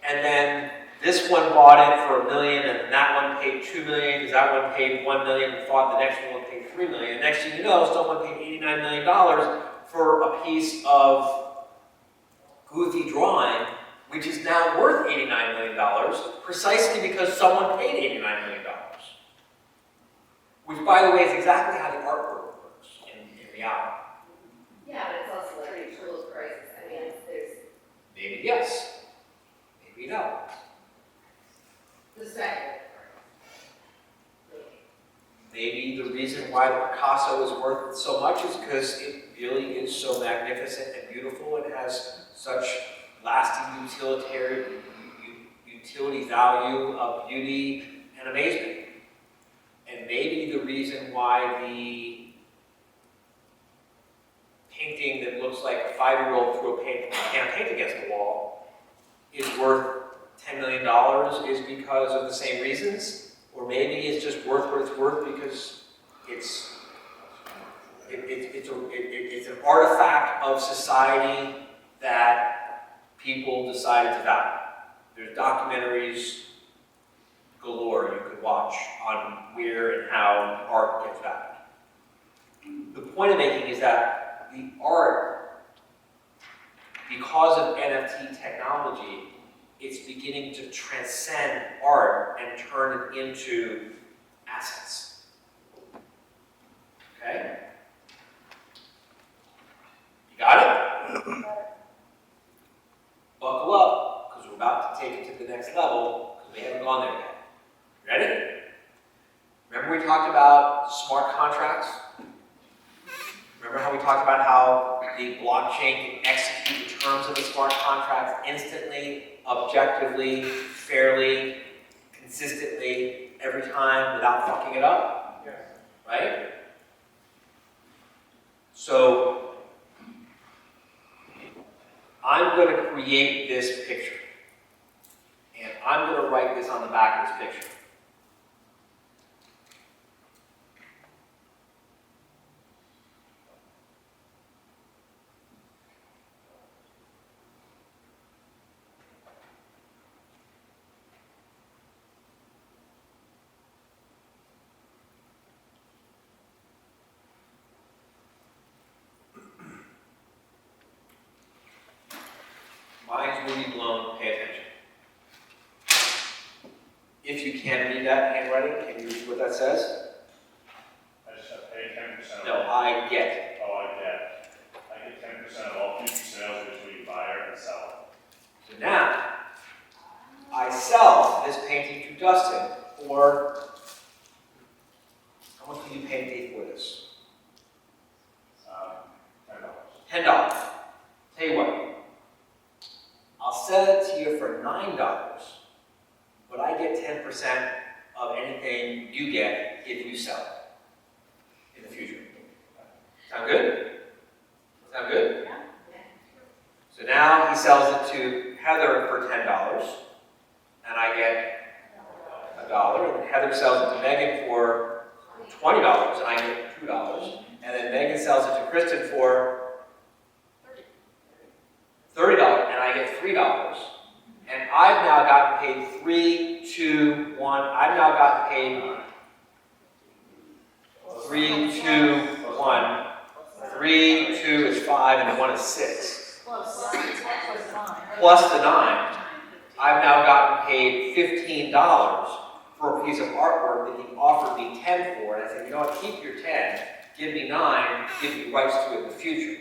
And then this one bought it for $1 million, and that one paid $2 million, because that one paid $1 million, and thought the next one would pay $3 million. And next thing you know, someone paid $89 million for a piece of goofy drawing, which is now worth $89 million, precisely because someone paid $89 million. Which, by the way, is exactly how the artwork works in reality. Yeah, but it's also like pretty cool prices. I mean, there's Maybe yes, maybe no. the second. Maybe the reason why the Picasso is worth so much is because it really is so magnificent and beautiful and has such lasting utility value of beauty and amazement. And maybe the reason why the painting that looks like a 5-year-old threw a can of paint against the wall is worth $10 million is because of the same reasons. Or maybe it's just worth what it's worth because it's an artifact of society that people decided to value. There's documentaries galore you could watch on where and how art gets valued. The point I'm making is that the art, because of NFT technology, it's beginning to transcend art and turn it into assets. Okay? You got it? Buckle up, because we're about to take it to the next level, because we haven't gone there yet. Ready? Remember we talked about smart contracts? Remember how we talked about how the blockchain can execute the terms of the smart contracts instantly, objectively, fairly, consistently, every time without fucking it up? Yes. Right? So, I'm going to create this picture. And I'm going to write this on the back of this picture. Minds will be blown, pay attention. If you can read that handwriting, can you read what that says? I just have to pay 10%. No, I get. Oh, I get 10% of all future sales between buyer and seller. So now, I sell this painting to Dustin for, how much did you pay me for this? $10. $10. Tell you what, I'll sell it to you for $9, but I get 10% of anything you get if you sell it in the future. Sound good? Sound good? Yeah. So now he sells it to Heather for $10, and I get $1, and Heather sells it to Megan for $20, and I get $2, and then Megan sells it to Kristen for $30, and I get $3, and I've now gotten paid 3, 2, 1. I've now gotten paid 3, 2, 1. 3, 2 is 5, and 1 is 6. Plus 9. Plus the 9, I've now gotten paid $15 for a piece of artwork that he offered me 10 for, and I said, you know what, keep your 10, give me 9, give me rights to it in the future.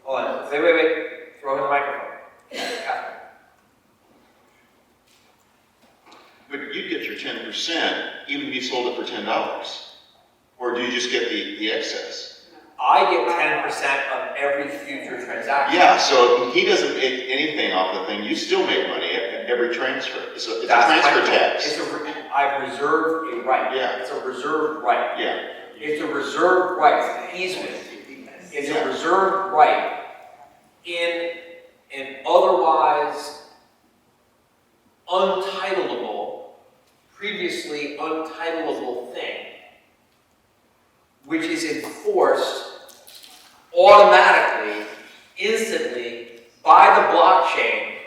Hold on, wait. Throw in the microphone. Catherine. But you'd get your 10% even if you sold it for $10. Or do you just get the excess? I get 10% of every future transaction. Yeah, so if he doesn't make anything off the thing, you still make money at every transfer. It's a transfer tax. I've reserved a right. Yeah. It's a reserved right. Yeah. It's a reserved right. It's an easement. It's a reserved right in an otherwise untitleable, previously untitleable thing, which is enforced automatically, instantly, by the blockchain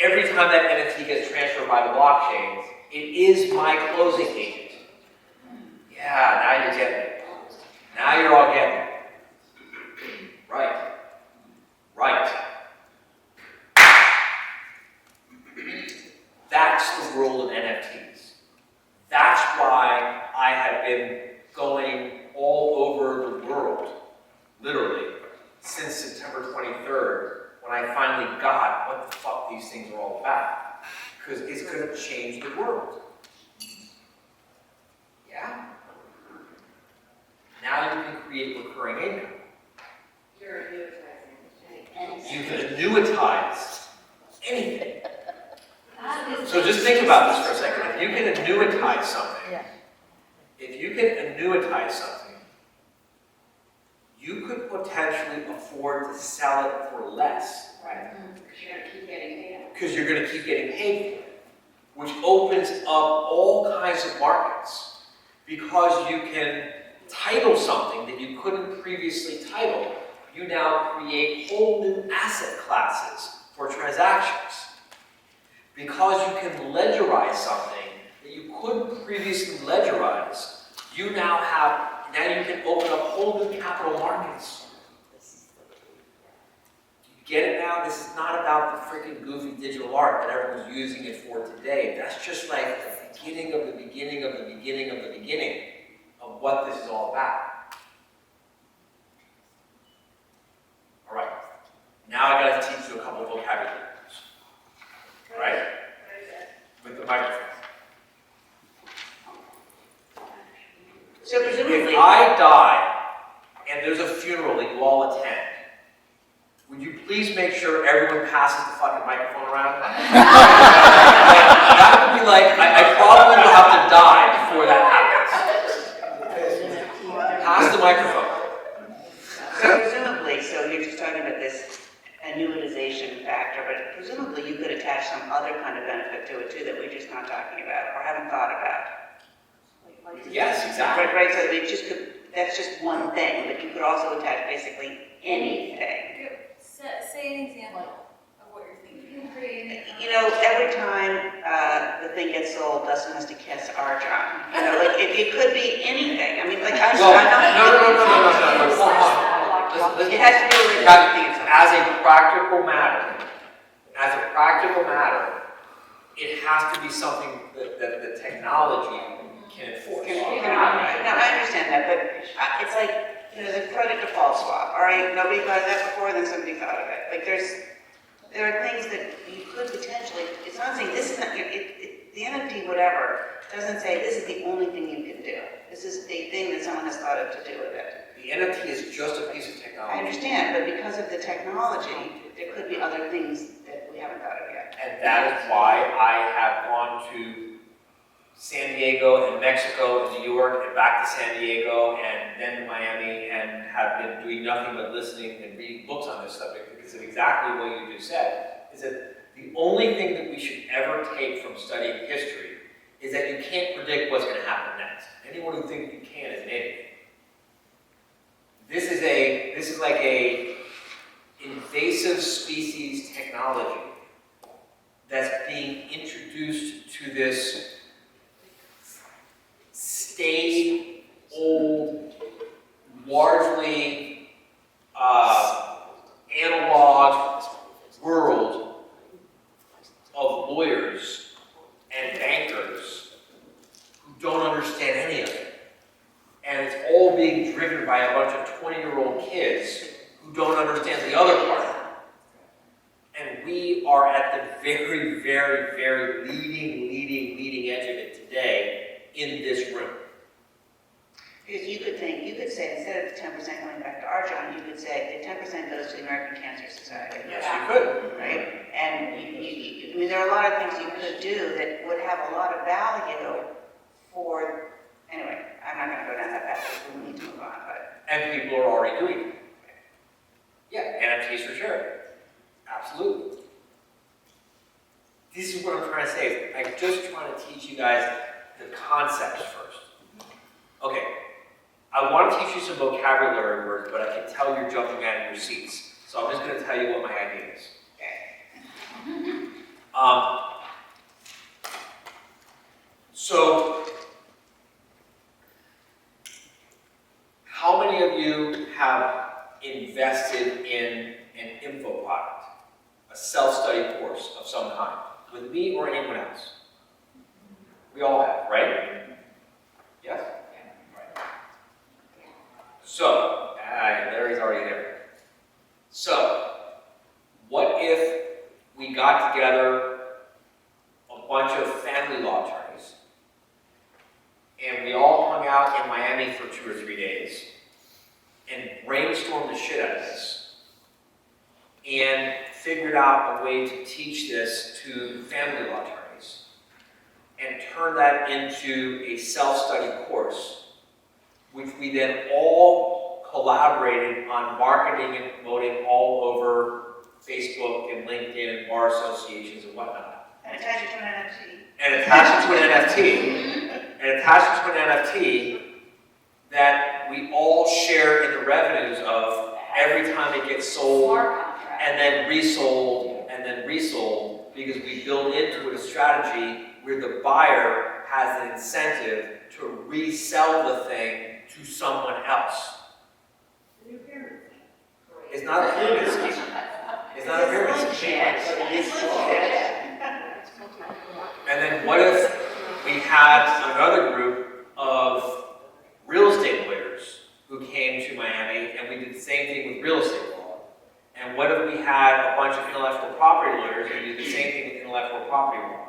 every time that NFT gets transferred by the blockchain. It is my closing agent. Yeah, now you're getting it. Now you're all getting it. world of NFTs. That's why I have been going all over the world, literally, since September 23rd, when I finally got what the fuck these things are all about. Because it's going to change the world. Yeah? Now you can create recurring income. You can annuitize anything. So just think about this for a second. If you can annuitize something, you could potentially afford to sell it for less. Right. Because you're going to keep getting paid for it, which opens up all kinds of markets. Because you can title something that you couldn't previously title, you now create whole new asset classes for transactions. Because you can ledgerize something that you couldn't previously ledgerize, you now you can open up whole new capital markets. You get it now? This is not about the freaking goofy digital art that everyone's using it for today. That's just like the beginning of the beginning of the beginning of the beginning of what this is all about. All right. Now I got to teach you a couple of vocabulary words. Right? With the microphone. So presumably. If I die and there's a funeral that you all attend, would you please make sure everyone passes the fucking microphone around? That would be like, I probably will have to die before that happens. Pass the microphone. So presumably, so you're just talking about this annuitization factor, but presumably you could attach some other kind of benefit to it too that we're just not talking about or haven't thought about. Yes, exactly. Right, so we just could, that's just one thing, but you could also attach basically anything. Say an example of what you're thinking. You know, every time the thing gets sold, Dustin has to kiss our John. You know, like it could be anything. I mean, like I'm Well, not. no. Listen, It has to be related to everything itself. as a practical matter, it has to be something that the technology can enforce. No, I understand that, but it's like, you know, the credit default swap. All right, nobody thought of that before, then somebody thought of it. Like there are things that you could potentially, it's not saying this is not, the NFT whatever doesn't say this is the only thing you can do. This is a thing that someone has thought of to do with it. The NFT is just a piece of technology. I understand, but because of the technology, there could be other things that we haven't thought of yet. And that is why I have gone to San Diego and Mexico and New York and back to San Diego and then to Miami and have been doing nothing but listening and reading books on this subject because of exactly what you just said, is that the only thing that we should ever take from studying history is that you can't predict what's going to happen next. Anyone who thinks you can is an idiot. This is like a invasive species technology that's being introduced to this staid, old, largely analog world of lawyers and bankers who don't understand any of it. And it's all being driven by a bunch of 20-year-old kids who don't understand the other part. And we are at the very, very, very leading edge of it today in this room. Because you could say, instead of the 10% going back to our John, you could say the 10% goes to the American Cancer Society. Yes, you could. Right? And I mean, there are a lot of things you could do that would have a lot of value for, anyway, I'm not going to go down that path because we need to move on, but. And people are already doing it. Yeah, NFTs for sure. Absolutely. This is what I'm trying to say. Is I'm just trying to teach you guys the concepts first. Okay. I want to teach you some vocabulary words, but I can tell you're jumping out of your seats. So I'm just going to tell you what my idea is. Okay. So, how many of you have invested in an info product, a self-study course of some kind, with me or anyone else? We all have, right? Yes? Right. So, Larry's already there. So, what if we got together a bunch of family law attorneys and we all hung out in Miami for 2 or 3 days and brainstormed the shit out of this and figured out a way to teach this to family law attorneys and turn that into a self-study course, which we then all collaborated on marketing and promoting all over Facebook and LinkedIn and bar associations and whatnot. And attach it to an NFT. And attach it to an NFT, and attach it to an NFT that we all share in the revenues of every time it gets sold, Smart contract. and then resold, because we build into it a strategy where the buyer has an incentive to resell the thing to someone else. It's not a pyramid scheme. It's not a pyramid scheme. And then what if we had another group of real estate lawyers who came to Miami and we did the same thing with real estate law? And what if we had a bunch of intellectual property lawyers and we did the same thing with intellectual property law?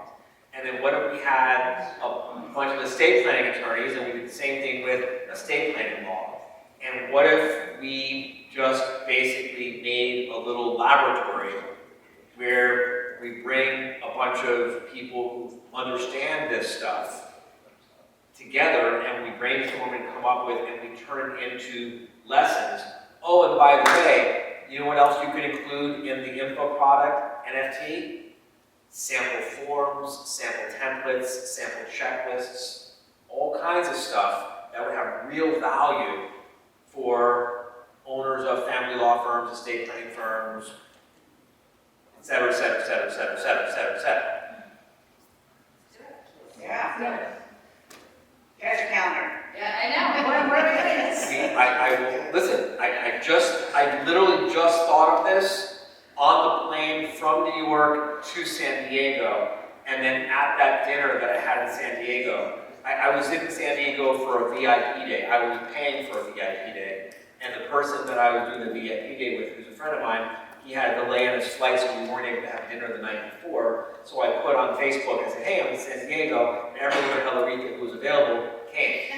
And then what if we had a bunch of estate planning attorneys and we did the same thing with estate planning law? And what if we just basically made a little laboratory where we bring a bunch of people who understand this stuff together and we brainstorm and come up with and we turn it into lessons. Oh, and by the way, you know what else you could include in the info product NFT? Sample forms, sample templates, sample checklists, all kinds of stuff that would have real value for owners of family law firms, estate planning firms, et cetera, et cetera, et cetera, et cetera, et cetera, et cetera, et cetera. Yeah. Here's your calendar. Yeah, I know. What are we doing? I will, listen, I literally just thought of this on the plane from New York to San Diego, and then at that dinner that I had in San Diego. I was in San Diego for a VIP day. I was paying for a VIP day, and the person that I was doing the VIP day with, who's a friend of mine, he had a delay on his flight, so we weren't able to have dinner the night before. So I put on Facebook and said, hey, I'm in San Diego, and everyone in Elarica who was available came.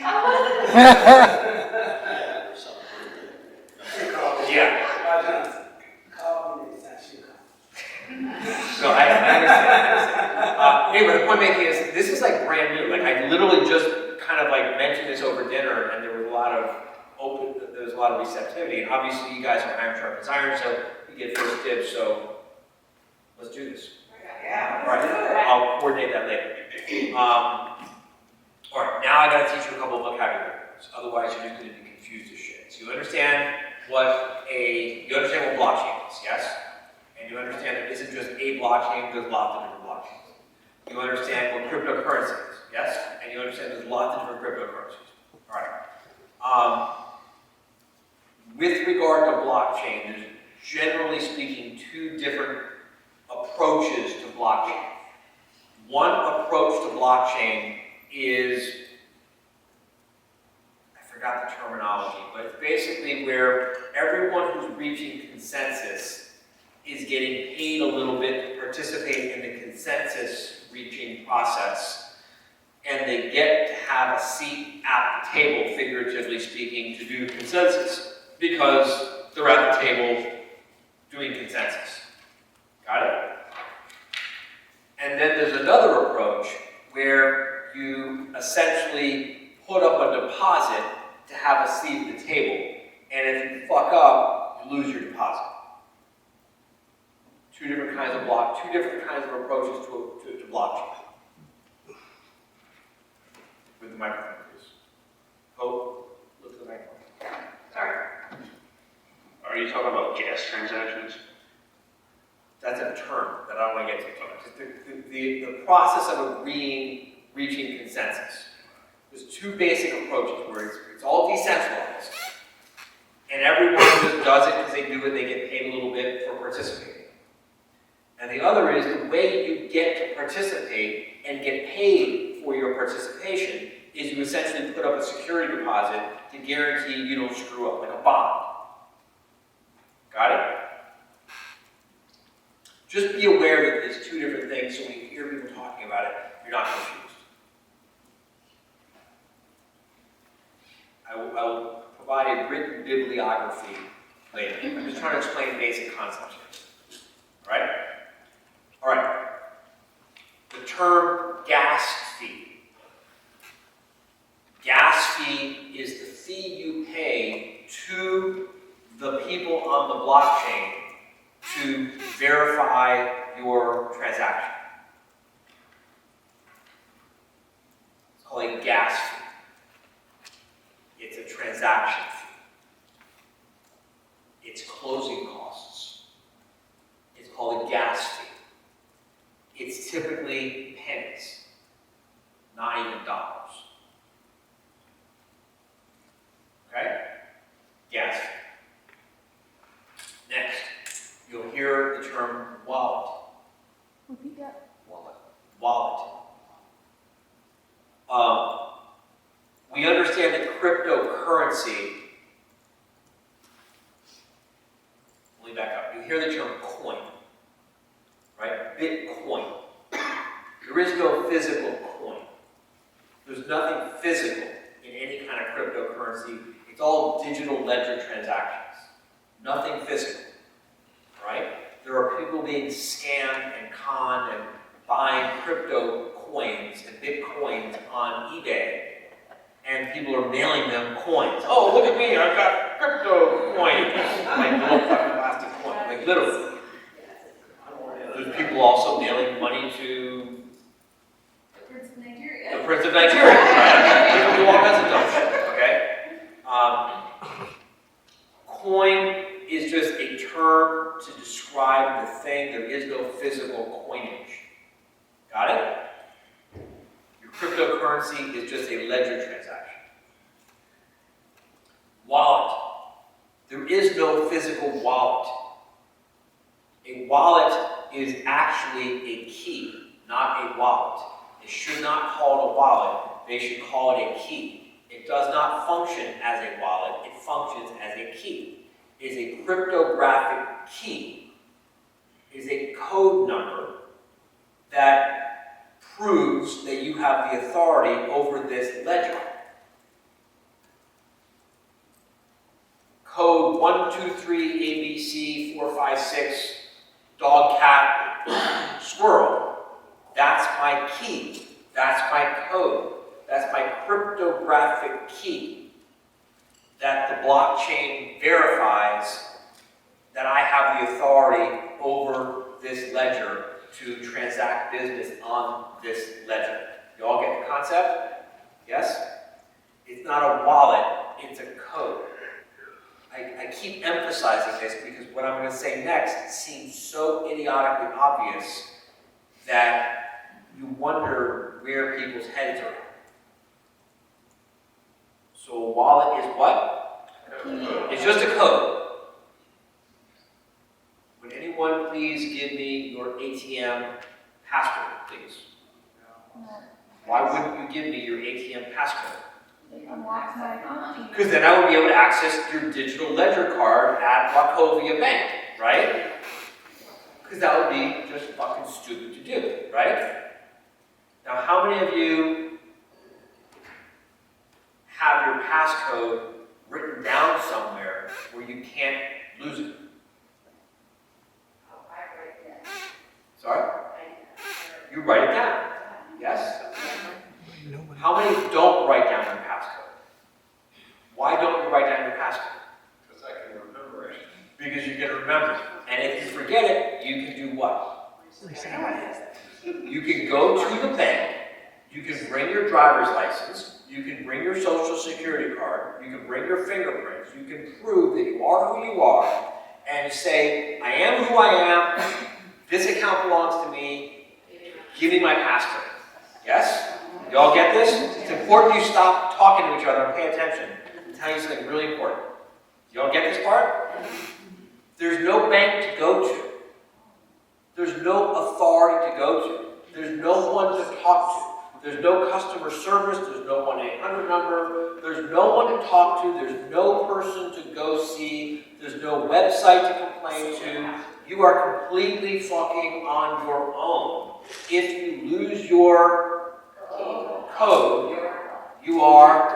Yeah. So I understand. Anyway, the point making is, this is like brand new. Like I literally just kind of like mentioned this over dinner, and there was a lot of receptivity. And obviously, you guys are iron sharpens iron, so you get first dibs. So let's do this. Yeah. All right, I'll coordinate that later. All right, now I got to teach you a couple of vocabulary words. Otherwise, you're just going to be confused as shit. So you understand what blockchain is, yes? And you understand that it isn't just a blockchain, there's lots of different blockchains. You understand what cryptocurrency is, yes? And you understand there's lots of different cryptocurrencies. All right. With regard to blockchain, there's generally speaking 2 different approaches to blockchain. One approach to blockchain is, I forgot the terminology, but it's basically where everyone who's reaching consensus is getting paid a little bit to participate in the consensus reaching process, and they get to have a seat at the table, figuratively speaking, to do consensus, because they're at the table doing consensus. Got it? And then there's another approach where you essentially put up a deposit to have a seat at the table, and if you fuck up, you lose your deposit. Two different kinds of approaches to blockchain. With the microphone, please. Hope, look at the microphone. Sorry. Are you talking about gas transactions? That's a term that I don't want to get to. The process of reaching consensus. There's 2 basic approaches where it's all decentralized, and everyone just does it because they do it, they get paid a little bit for participating. And the other is the way you get to participate and get paid for your participation is you essentially put up a security deposit to guarantee you don't screw up, like a bond. Got it? Just be aware that there's two different things, so when you hear people talking about it, you're not confused. I will provide a written bibliography later. I'm just trying to explain basic concepts here. Right? All right. The term gas fee. Gas fee is the fee you pay to the people on the blockchain to verify your transaction. It's called a gas fee. It's a transaction fee. It's closing costs. It's called a gas fee. It's typically pennies, not even dollars. Okay? Gas fee. Next, you'll hear the term wallet. Repeat that. Wallet. We understand that cryptocurrency, let me back up. You hear the term coin, right? Bitcoin. There is no physical coin. There's nothing physical in any kind of cryptocurrency. It's all digital ledger transactions. Nothing physical, right? There are people being scammed and conned and buying crypto coins and bitcoins on eBay, and people are mailing them coins. Oh, look at me, I've got crypto coins. Like little fucking plastic coins, like literally. There's people also mailing money to The Prince of Nigeria. the Prince of Nigeria, right? People do all kinds of dumb shit, okay? Coin is just a term to describe the thing. There is no physical coinage. Got it? Your cryptocurrency is just a ledger transaction. Wallet. There is no physical wallet. A wallet is actually a key, not a wallet. They should not call it a wallet. They should call it a key. It does not function as a wallet. It functions as a key. It is a cryptographic key. It is a code number that proves that you have the authority over this ledger. Code 123 ABC 456 dog, cat, squirrel. That's my key. That's my code. That's my cryptographic key that the blockchain verifies that I have the authority over this ledger to transact business on this ledger. You all get the concept? Yes? It's not a wallet, it's a code. I keep emphasizing this because what I'm going to say next seems so idiotically obvious that you wonder where people's heads are. So a wallet is what? It's just a code. Would anyone please give me your ATM passcode, please? Why wouldn't you give me your ATM passcode? Because then I would be able to access your digital ledger card at Wachovia Bank, right? Because that would be just fucking stupid to do, right? Now, how many of you have your passcode written down somewhere where you can't lose it? Sorry? You write it down. Yes? How many don't write down their passcode? Why don't you write down your passcode? Because I can remember it. Because you can remember it. And if you forget it, you can do what? You can go to the bank, you can bring your driver's license, you can bring your social security card, you can bring your fingerprints, you can prove that you are who you are, and say, I am who I am, this account belongs to me, give me my passcode. Yes? You all get this? It's important you stop talking to each other and pay attention. I'm telling you something really important. You all get this part? There's no bank to go to. There's no authority to go to. There's no one to talk to. There's no customer service, there's no 1-800 number, there's no one to talk to, there's no person to go see, there's no website to complain to. You are completely fucking on your own. If you lose your code, you are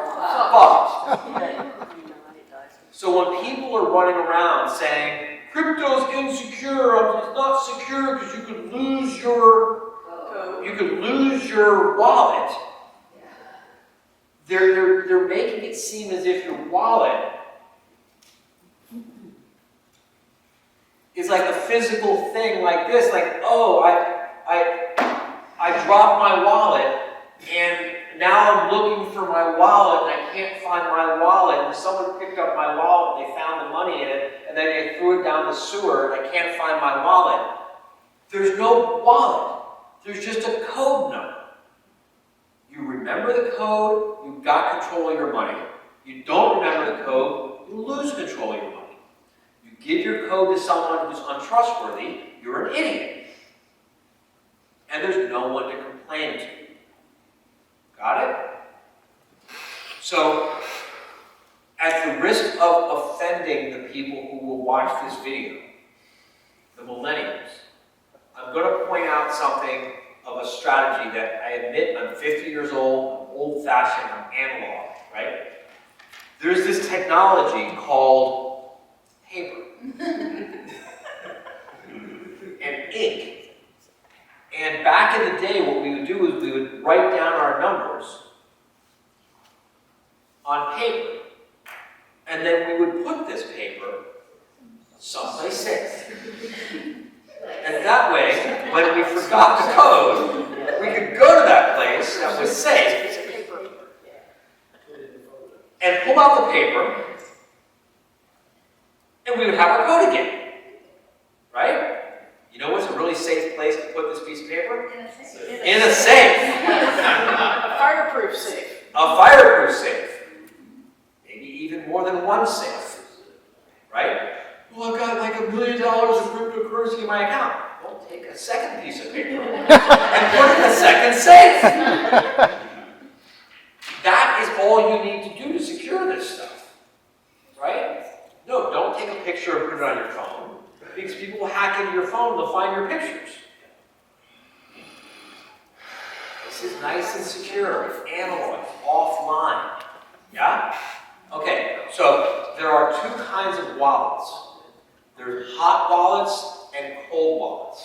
fucked. So when people are running around saying, crypto's insecure, it's not secure because you could lose your wallet, they're making it seem as if your wallet is like a physical thing like this, like, oh, I dropped my wallet and now I'm looking for my wallet and I can't find my wallet, and someone picked up my wallet and they found the money in it and then they threw it down the sewer and I can't find my wallet. There's no wallet. There's just a code number. You remember the code, you've got control of your money. You don't remember the code, you lose control of your money. You give your code to someone who's untrustworthy, you're an idiot. And there's no one to complain to. Got it? So, at the risk of offending the people who will watch this video, the millennials, I'm going to point out something of a strategy that I admit I'm 50 years old, I'm old-fashioned, I'm analog, right? There's this technology called paper and ink. And back in the day, what we would do is we would write down our numbers on paper. And then we would put this paper someplace safe. And that way, when we forgot the code, we could go to that place that was safe and pull out the paper, and we would have our code again. Right? You know what's a really safe place to put this piece of paper? In a safe. A fireproof safe. A fireproof safe. Maybe even more than one safe. Right? Well, I've got like $1 million of cryptocurrency in my account. Well, take a second piece of paper and put it in a second safe. That is all you need to do to secure this stuff. Right? No, don't take a picture and put it on your phone. Because people will hack into your phone, they'll find your pictures. This is nice and secure, it's analog, it's offline. Yeah? Okay, so there are two kinds of wallets. There's hot wallets and cold wallets.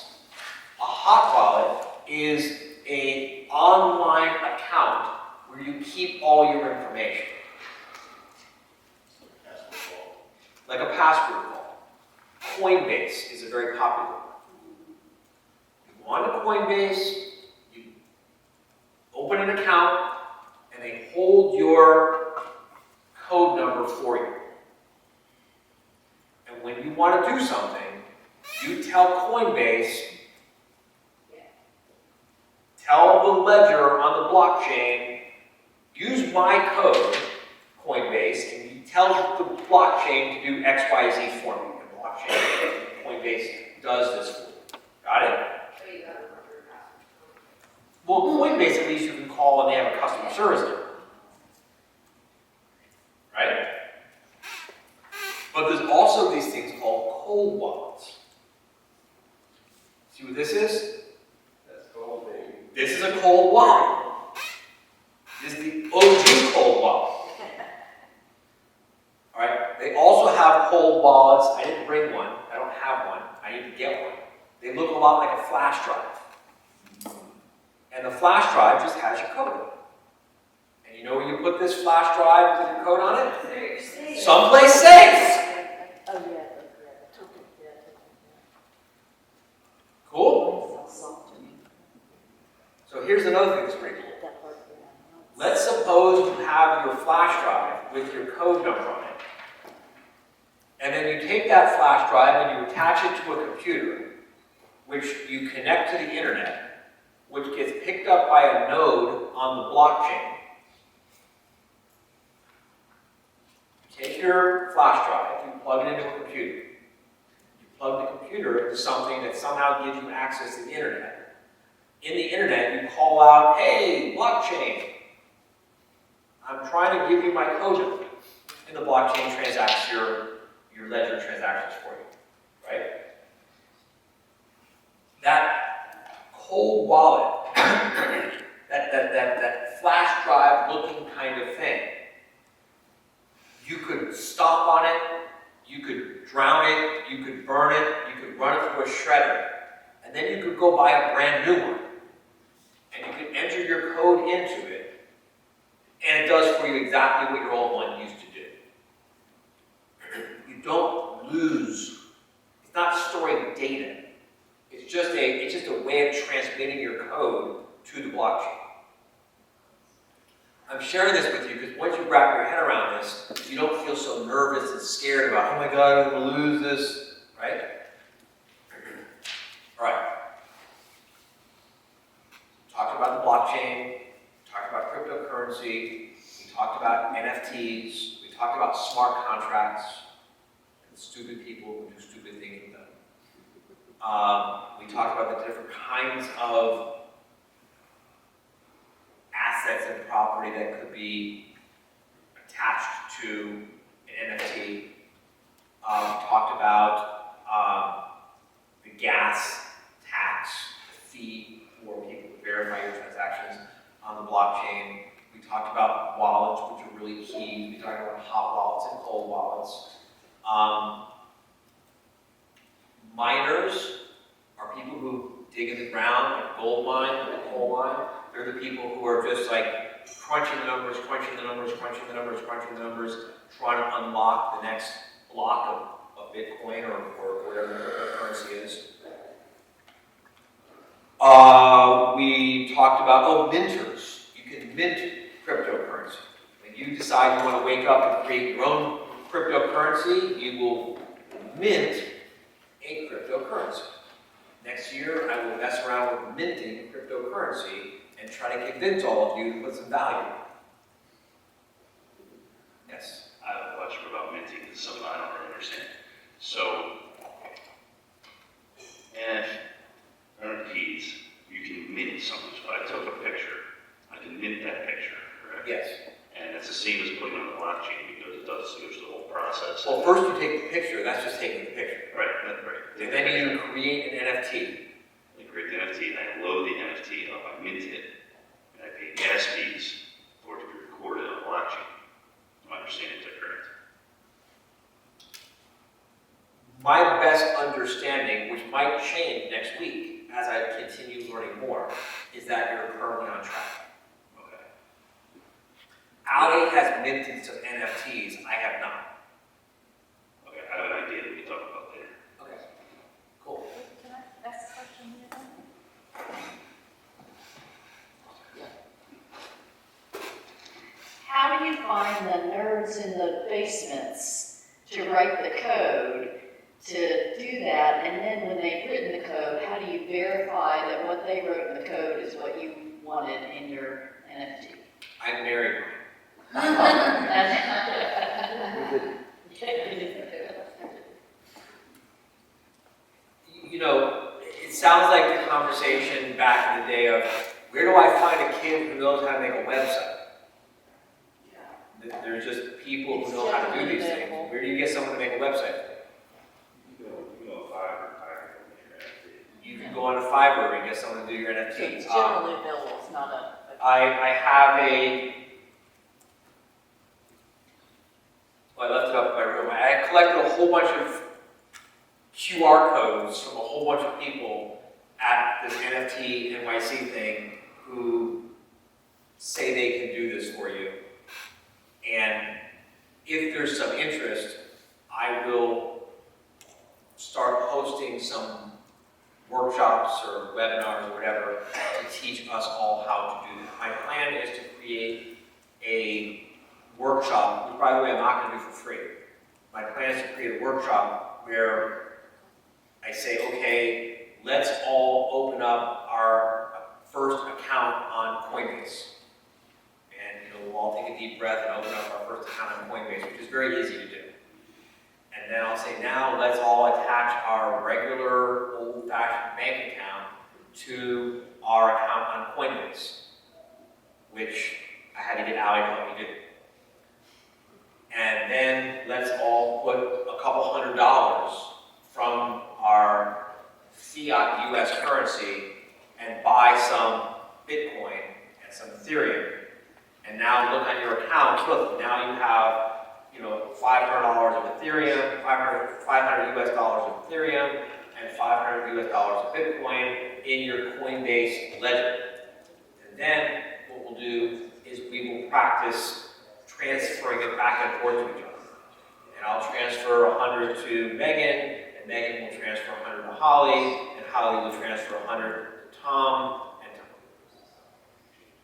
A hot wallet is an online account where you keep all your information. Like a password vault. Coinbase is a very popular one. You go on to Coinbase, you open an account, and they hold your code number for you. And when you want to do something, you tell Coinbase, tell the ledger on the blockchain, use my code, Coinbase, and you tell the blockchain to do X, Y, Z for me. Coinbase does this for you. Got it? Well, Coinbase, at least you can call and they have a customer service number. Right? But there's also these things called cold wallets. See what this is? That's cold, baby. This is a cold wallet. This is the OG cold wallet. Alright, they also have cold wallets. I didn't bring one. I don't have one. I need to get one. They look a lot like a flash drive. And the flash drive just has your code. And you know where you put this flash drive with your code on it? Someplace safe. Oh, yeah. Cool? So here's another thing that's pretty cool. Let's suppose you have your flash drive with your code number on it. And then you take that flash drive and you attach it to a computer, which you connect to the internet, which gets picked up by a node on the blockchain. You take your flash drive, you plug it into a computer. You plug the computer into something that somehow gives you access to the internet. In the internet, you call out, hey, blockchain, I'm trying to give you my code, and the blockchain transacts your ledger transactions for you, right? That cold wallet, that flash drive looking kind of thing, you could stomp on it, you could drown it, you could burn it, you could run it through a shredder, and then you could go buy a brand new one. And you can enter your code into it, and it does for you exactly what your old one used to do. You don't lose, it's not storing data. It's just a way of transmitting your code to the blockchain. I'm sharing this with you because once you wrap your head around this, you don't feel so nervous and scared about, oh my God, I'm going to lose this, right? All right. Talked about the blockchain, talked about cryptocurrency, we talked about NFTs, we talked about smart contracts, and stupid people who do stupid things with them. We talked about the different kinds of assets and property that could be attached to an NFT. We talked about the gas tax fee for people to verify your transactions on the blockchain. We talked about wallets, which are really key. We talked about hot wallets and cold wallets. Miners are people who dig in the ground, like a gold mine, like a coal mine. They're the people who are just like crunching the numbers, crunching the numbers, crunching the numbers, crunching the numbers, trying to unlock the next block of Bitcoin or whatever the currency is. We talked about, minters. You can mint cryptocurrency. When you decide you want to wake up and create your own cryptocurrency, you will mint a cryptocurrency. Next year, I will mess around with minting cryptocurrency and try to convince all of you to put some value. Yes? I have a question about minting, because something I don't really understand. So, NFTs, you can mint something. So I took a picture, I can mint that picture, correct? Yes. And it's the same as putting it on the blockchain, because it goes through the whole process. Well, first you take the picture, that's just taking the picture. Right, right. And then you create an NFT. I create the NFT, and I load the NFT up, I mint it, and I pay gas fees for it to be recorded on the blockchain. My understanding is that correct? My best understanding, which might change next week as I continue learning more, is that you're currently on track. Okay. Ali has minted some NFTs, I have not. Okay, I have an idea that we can talk about later. Okay, cool. Can I ask a question here? How do you find the nerds in the basements to write the code to do that? And then when they've written the code, how do you verify that what they wrote in the code is what you wanted in your NFT? I'm married. You know, it sounds like the conversation back in the day of, where do I find a kid who knows how to make a website? There's just people who know how to do these things. Where do you get someone to make a website? You can go Fiverr, You can go on a Fiverr and get someone to do your NFTs. It's generally available, it's not a. I have I left it up in my room. I collected a whole bunch of QR codes from a whole bunch of people at this NFT NYC thing who say they can do this for you. And if there's some interest, I will start hosting some workshops or webinars or whatever to teach us all how to do that. My plan is to create a workshop, which by the way I'm not going to do for free. My plan is to create a workshop where I say, okay, let's all open up our first account on Coinbase. And we'll all take a deep breath and open up our first account on Coinbase, which is very easy to do. And then I'll say, now let's all attach our regular old-fashioned bank account to our account on Coinbase, which I had to get Ally to help me do. And then let's all put a couple $100 from our fiat US currency and buy some Bitcoin and some Ethereum. And now look on your account, look, now you have, $500 of Ethereum, 500 US dollars of Ethereum, and 500 US dollars of Bitcoin in your Coinbase ledger. And then what we'll do is we will practice transferring it back and forth to each other. And I'll transfer 100 to Megan, and Megan will transfer 100 to Holly, and Holly will transfer 100 to Tom, and Tom.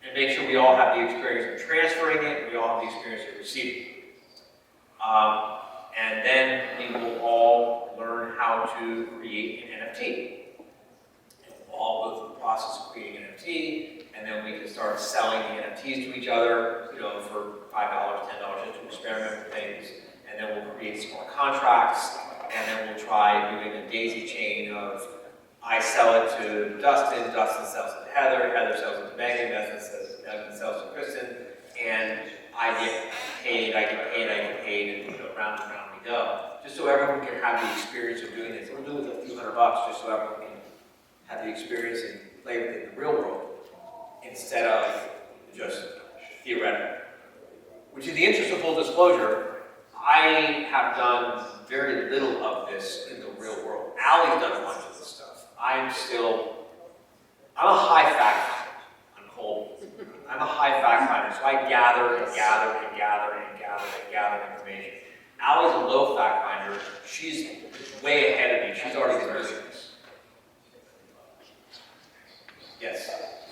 And make sure we all have the experience of transferring it, and we all have the experience of receiving it. And then we will all learn how to create an NFT. And we'll all go through the process of creating an NFT, and then we can start selling the NFTs to each other, for $5, $10, just to experiment with things. And then we'll create smart contracts, and then we'll try doing a daisy chain of I sell it to Dustin, Dustin sells it to Heather, Heather sells it to Megan, Megan sells it to Kristen, and I get paid, and round and round we go. Just so everyone can have the experience of doing this. We'll do it with a few $100 just so everyone can have the experience and play with it in the real world instead of just theoretical. Which in the interest of full disclosure, I have done very little of this in the real world. Allie's done a bunch of this stuff. I'm a high fact finder. I'm cold. I'm a high fact finder, so I gather and gather and gather and gather and gather information. Allie's a low fact finder. She's way ahead of me. She's already been doing this. Yes?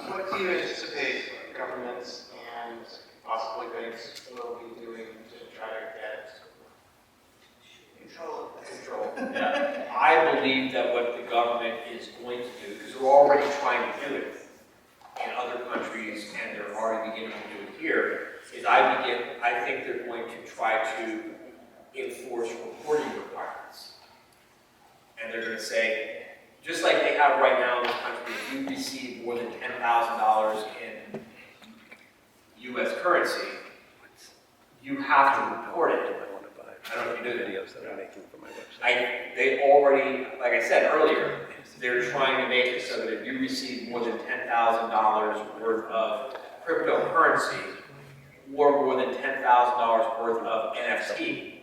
What do you anticipate governments and possibly banks will be doing to try to get control? Yeah. I believe that what the government is going to do, because they're already trying to do it in other countries and they're already beginning to do it here, is I think they're going to try to enforce reporting requirements. And they're going to say, just like they have right now in this country, if you receive more than $10,000 in US currency, you have to report it. I don't know if you do that. That I'm making for my website. They already, like I said earlier, they're trying to make it so that if you receive more than $10,000 worth of cryptocurrency or more than $10,000 worth of NFT,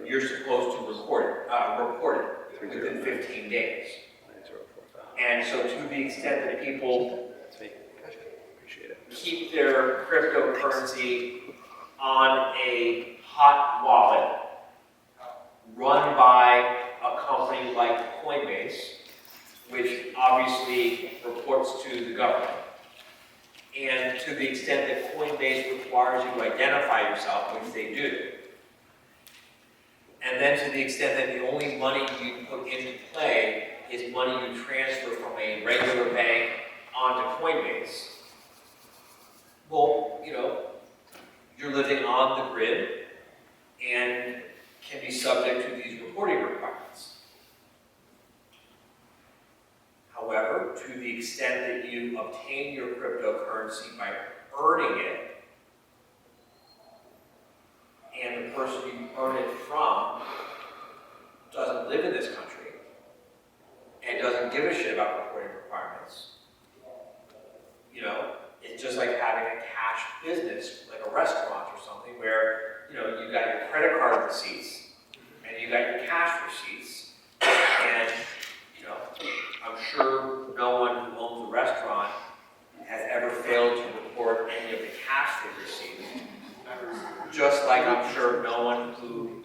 you're supposed to report it within 15 days. And so to the extent that people keep their cryptocurrency on a hot wallet run by a company like Coinbase, which obviously reports to the government, and to the extent that Coinbase requires you to identify yourself, which they do, and then to the extent that the only money you put into play is money you transfer from a regular bank onto Coinbase, well, you're living on the grid and can be subject to these reporting requirements. However, to the extent that you obtain your cryptocurrency by earning it, and the person you earn it from doesn't live in this country and doesn't give a shit about reporting requirements, it's just like having a cash business, like a restaurant or something, where, you got your credit card receipts and you got your cash receipts, and, I'm sure no one who owns a restaurant has ever failed to report any of the cash they received. Just like I'm sure no one who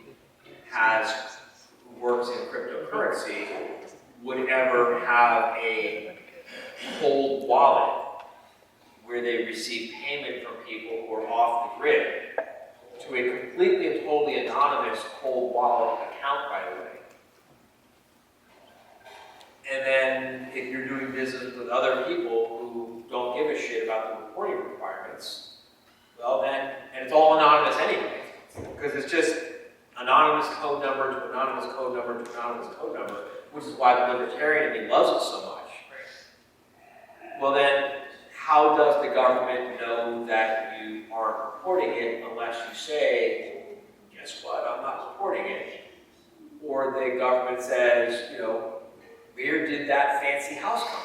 works in cryptocurrency would ever have a cold wallet where they receive payment from people who are off the grid to a completely and totally anonymous cold wallet account, by the way. And then if you're doing business with other people who don't give a shit about the reporting requirements, well then, and it's all anonymous anyway, because it's just anonymous code number to anonymous code number to anonymous code number, which is why the libertarian in me loves it so much. Well then, how does the government know that you aren't reporting it unless you say, guess what, I'm not reporting it? Or the government says, you know, where did that fancy house come from?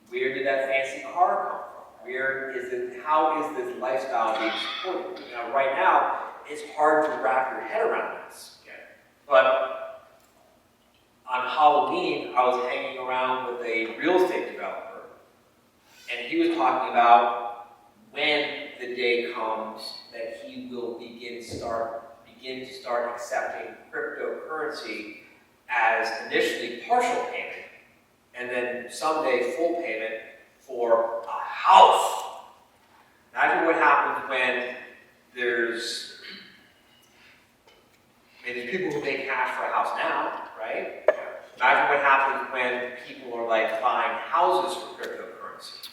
Where did that fancy car come from? Where is it, how is this lifestyle being supported? Now, right now, it's hard to wrap your head around this. But on Halloween, I was hanging around with a real estate developer, and he was talking about when the day comes that he will begin to start accepting cryptocurrency as initially partial payment, and then someday full payment for a house. Imagine what happens when there's people who pay cash for a house now, right? Imagine what happens when people are like buying houses for cryptocurrency.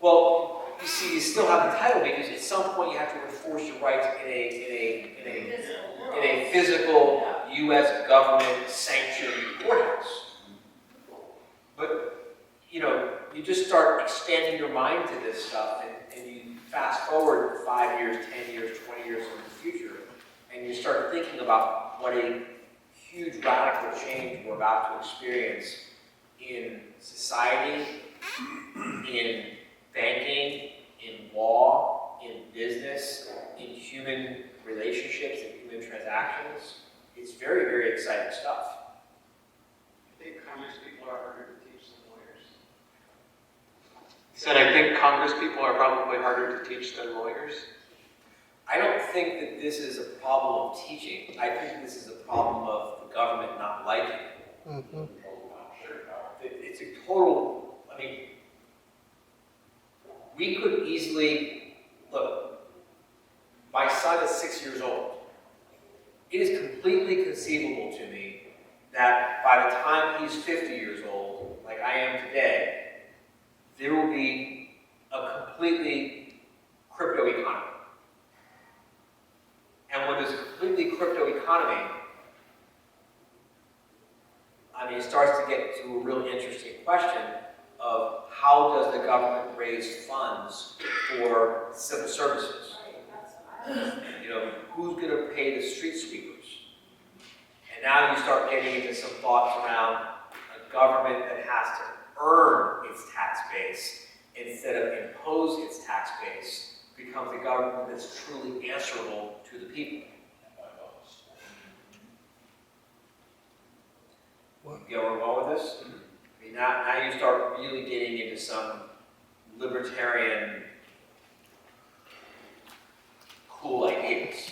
Well, you see, you still have the title because at some point you have to enforce your rights in a physical U.S. government sanctioned courthouse. But you know, you just start expanding your mind to this stuff, and you fast forward 5 years, 10 years, 20 years into the future, and you start thinking about what a huge radical change we're about to experience in society, in banking, in law, in business, in human relationships and human transactions. It's very, very exciting stuff. I think Congress people are harder to teach than lawyers. He said, I think Congress people are probably harder to teach than lawyers. I don't think that this is a problem of teaching. I think this is a problem of the government not liking it. Mm-hmm. It's a total, I mean, we could easily, look, my son is 6 years old. It is completely conceivable to me that by the time he's 50 years old, like I am today, there will be a completely crypto economy. And when there's a completely crypto economy, I mean, it starts to get to a real interesting question of how does the government raise funds for civil services? You know, who's going to pay the street sweepers? And now you start getting into some thoughts around a government that has to earn its tax base instead of impose its tax base becomes a government that's truly answerable to the people. You get where we're going with this? I mean, now you start really getting into some libertarian cool ideas.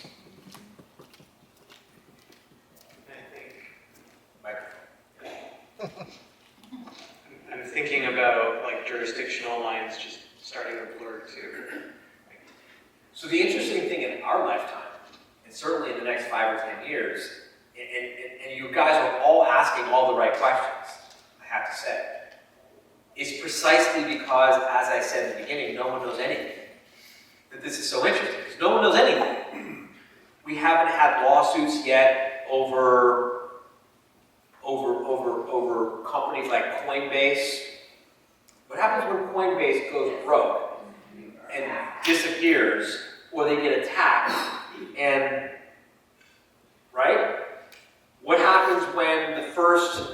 I'm thinking about like jurisdictional lines just starting to blur too. So the interesting thing in our lifetime, and certainly in the next 5 or 10 years, and you guys are all asking all the right questions, I have to say, is precisely because, as I said in the beginning, no one knows anything. That this is so interesting, because no one knows anything. We haven't had lawsuits yet over companies like Coinbase. What happens when Coinbase goes broke and disappears, or they get attacked, and, right? What happens when the first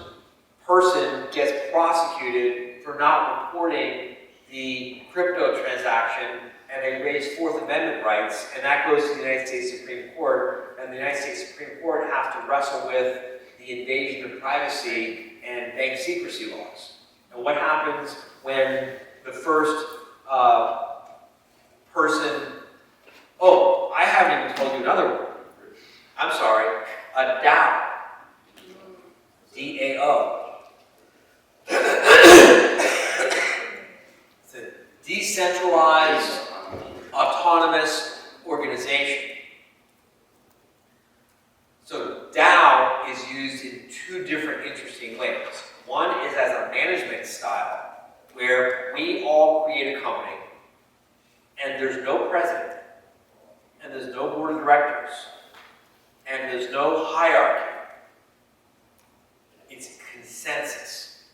person gets prosecuted for not reporting the crypto transaction, and they raise Fourth Amendment rights, and that goes to the United States Supreme Court, and the United States Supreme Court has to wrestle with the invasion of privacy and bank secrecy laws? And what happens when the first person, oh, I haven't even told you another word. I'm sorry, a DAO. D-A-O. It's a decentralized, autonomous organization. So DAO is used in two different interesting ways. One is as a management style, where we all create a company, and there's no president, and there's no board of directors, and there's no hierarchy. It's consensus,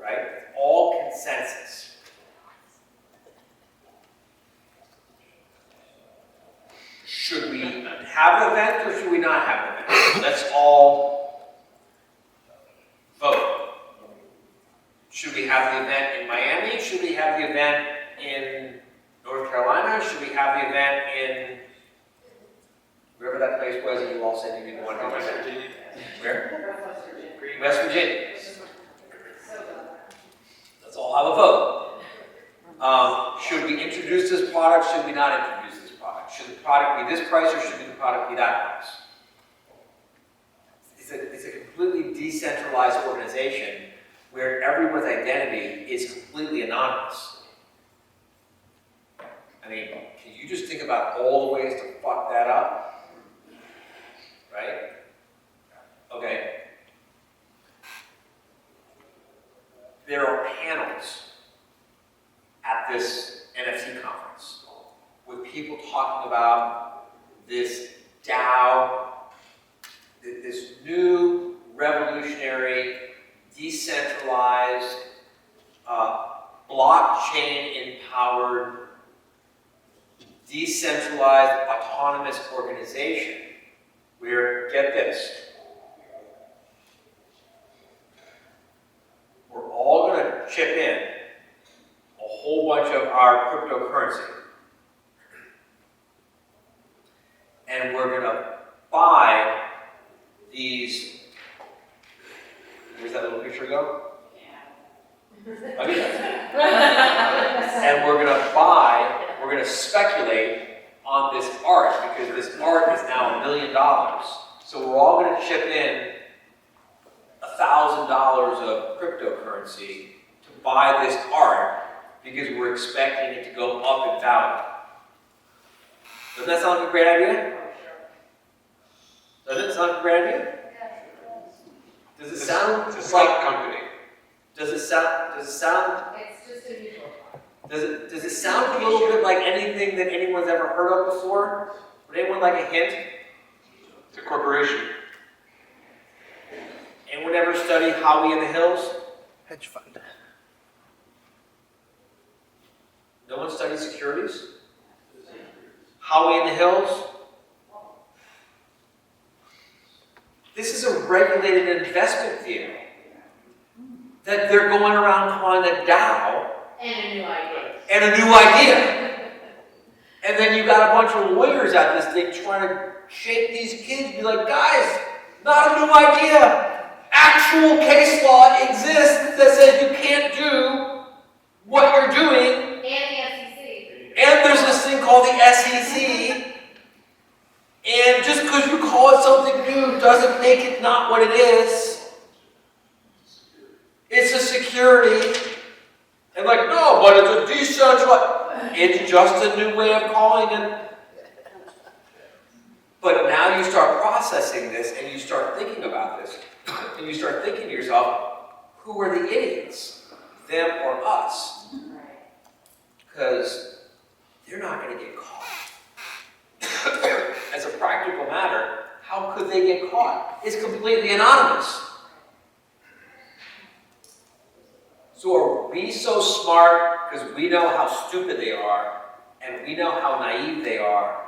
right? All consensus. Should we have an event or should we not have an event? Let's all vote. Should we have the event in Miami? Should we have the event in North Carolina? Should we have the event in wherever that place was that you all said you didn't want to go? West Virginia. Where? West Virginia. Let's all have a vote. Should we introduce this product? Should we not introduce this product? Should the product be this price or should the product be that price? It's a completely decentralized organization where everyone's identity is completely anonymous. I mean, can you just think about all the ways to fuck that up? Right? Okay. There are panels at this NFT conference with people talking about this DAO, this new revolutionary, decentralized, blockchain-empowered, decentralized, autonomous organization where, get this, we're all going to chip in a whole bunch of our cryptocurrency. And we're going to buy these. Where's that little picture go? Yeah. Okay. And we're going to speculate on this art because this art is now $1 million. So we're all going to chip in $1,000 of cryptocurrency to buy this art because we're expecting it to go up in value. Doesn't that sound like a great idea? Doesn't it sound like a great idea? Does it sound It's a stock company. Does it sound? It's just a mutual fund. Does it sound a little bit like anything that anyone's ever heard of before? Would anyone like a hint? It's a corporation. Anyone ever study Howie in the Hills? Hedge fund. No one studies securities? Howie in the Hills? This is a regulated investment vehicle that they're going around calling a DAO. And a new idea. And a new idea. And then you got a bunch of lawyers at this thing trying to shape these kids, be like, guys, not a new idea. Actual case law exists that says you can't do what you're doing. And the FCC. And there's this thing called the SEC. And just because you call it something new doesn't make it not what it is. It's a security. And like, no, but it's a decentralized. It's just a new way of calling it. But now you start processing this and you start thinking about this. And you start thinking to yourself, who are the idiots? Them or us? Because they're not going to get caught. As a practical matter, how could they get caught? It's completely anonymous. So are we so smart because we know how stupid they are, and we know how naive they are,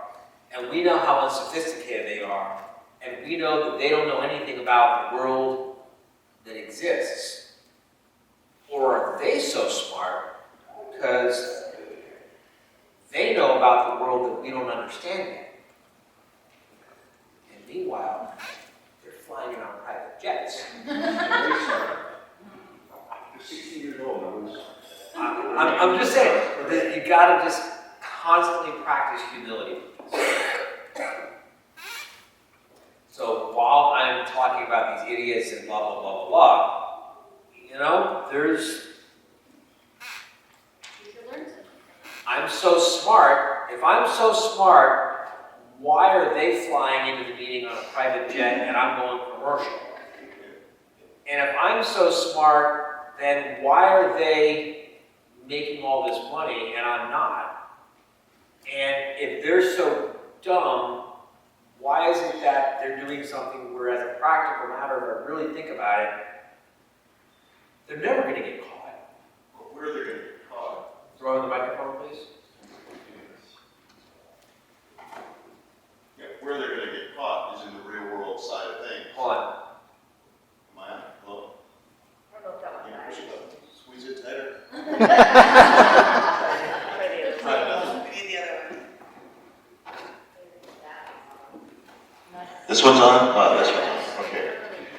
and we know how unsophisticated they are, and we know that they don't know anything about the world that exists? Or are they so smart because they know about the world that we don't understand yet? And meanwhile, they're flying in our private jets. I'm just saying that you gotta just constantly practice humility. So while I'm talking about these idiots and blah, blah, blah, blah, blah, you know, I'm so smart. If I'm so smart, why are they flying into the meeting on a private jet and I'm going commercial? And if I'm so smart, then why are they making all this money and I'm not? And if they're so dumb, why is it that they're doing something where, as a practical matter, if I really think about it, they're never going to get caught? But where are they gonna get caught? Throw in the microphone, please. Yeah, where they're gonna get caught is in the real world side of things. Hold on. Am I on? Hello? I don't know if that one Yeah, push matters. it up. Squeeze it tighter. We need the other one. This one's on? This one. Okay.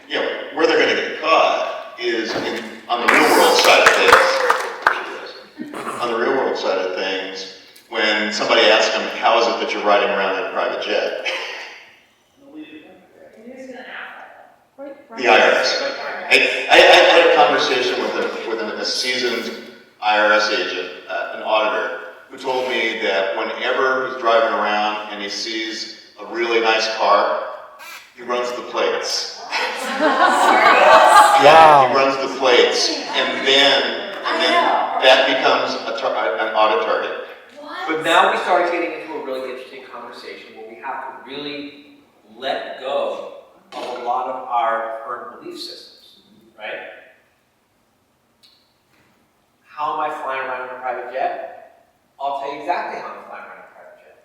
Yeah, where they're gonna get caught is on the real world side of things. On the real world side of things, when somebody asks them, how is it that you're riding around in a private jet? The IRS. I had a conversation with a seasoned IRS agent, an auditor, who told me that whenever he's driving around and he sees a really nice car, he runs the plates. Yeah, he runs the plates, and then that becomes an audit target. But now we start getting into a really interesting conversation where we have to really let go of a lot of our current belief systems, right? How am I flying around in a private jet? I'll tell you exactly how I'm flying around in a private jet.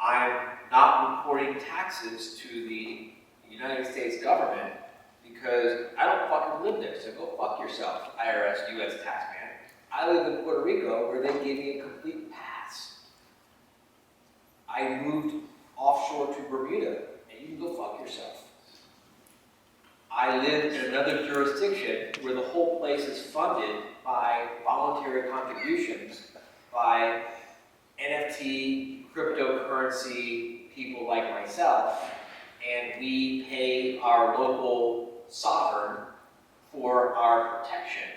I'm not reporting taxes to the United States government because I don't fucking live there. So go fuck yourself, IRS, US taxman. I live in Puerto Rico where they gave me a complete pass. I moved offshore to Bermuda, and you can go fuck yourself. I live in another jurisdiction where the whole place is funded by voluntary contributions by NFT, cryptocurrency people like myself, and we pay our local sovereign for our protection,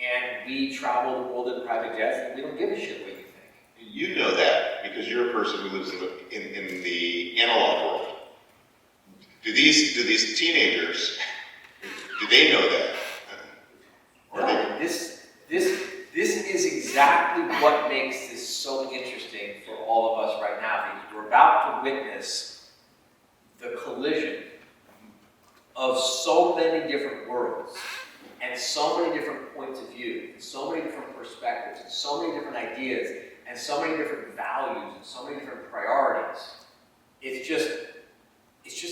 and we travel the world in private jets, and we don't give a shit what you think. You know that because you're a person who lives in the analog world. Do these teenagers, do they know that? Or No, this is exactly what makes this so interesting for all of us right now, because we're about to witness the collision of so many different worlds, and so many different points of view, and so many different perspectives, and so many different ideas, and so many different values, and so many different priorities. It's just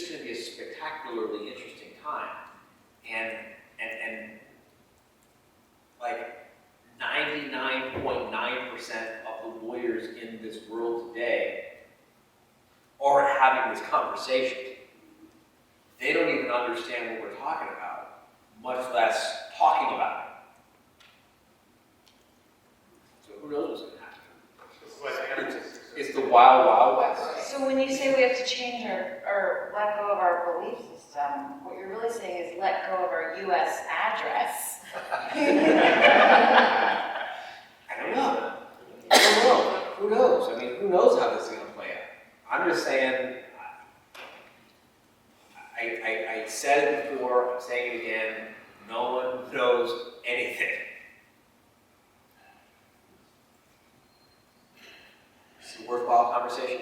going to be a spectacularly interesting time, and like 99.9% of the lawyers in this world today are having this conversation. They don't even understand what we're talking about, much less talking about it. So who knows what's going to happen? It's the wild, wild west. So when you say we have to change or let go of our belief system, what you're really saying is let go of our US address. I don't know. Who knows? I mean, who knows how this is going to play out? I'm just saying, I said it before, I'm saying it again, no one knows anything. It's a worthwhile conversation?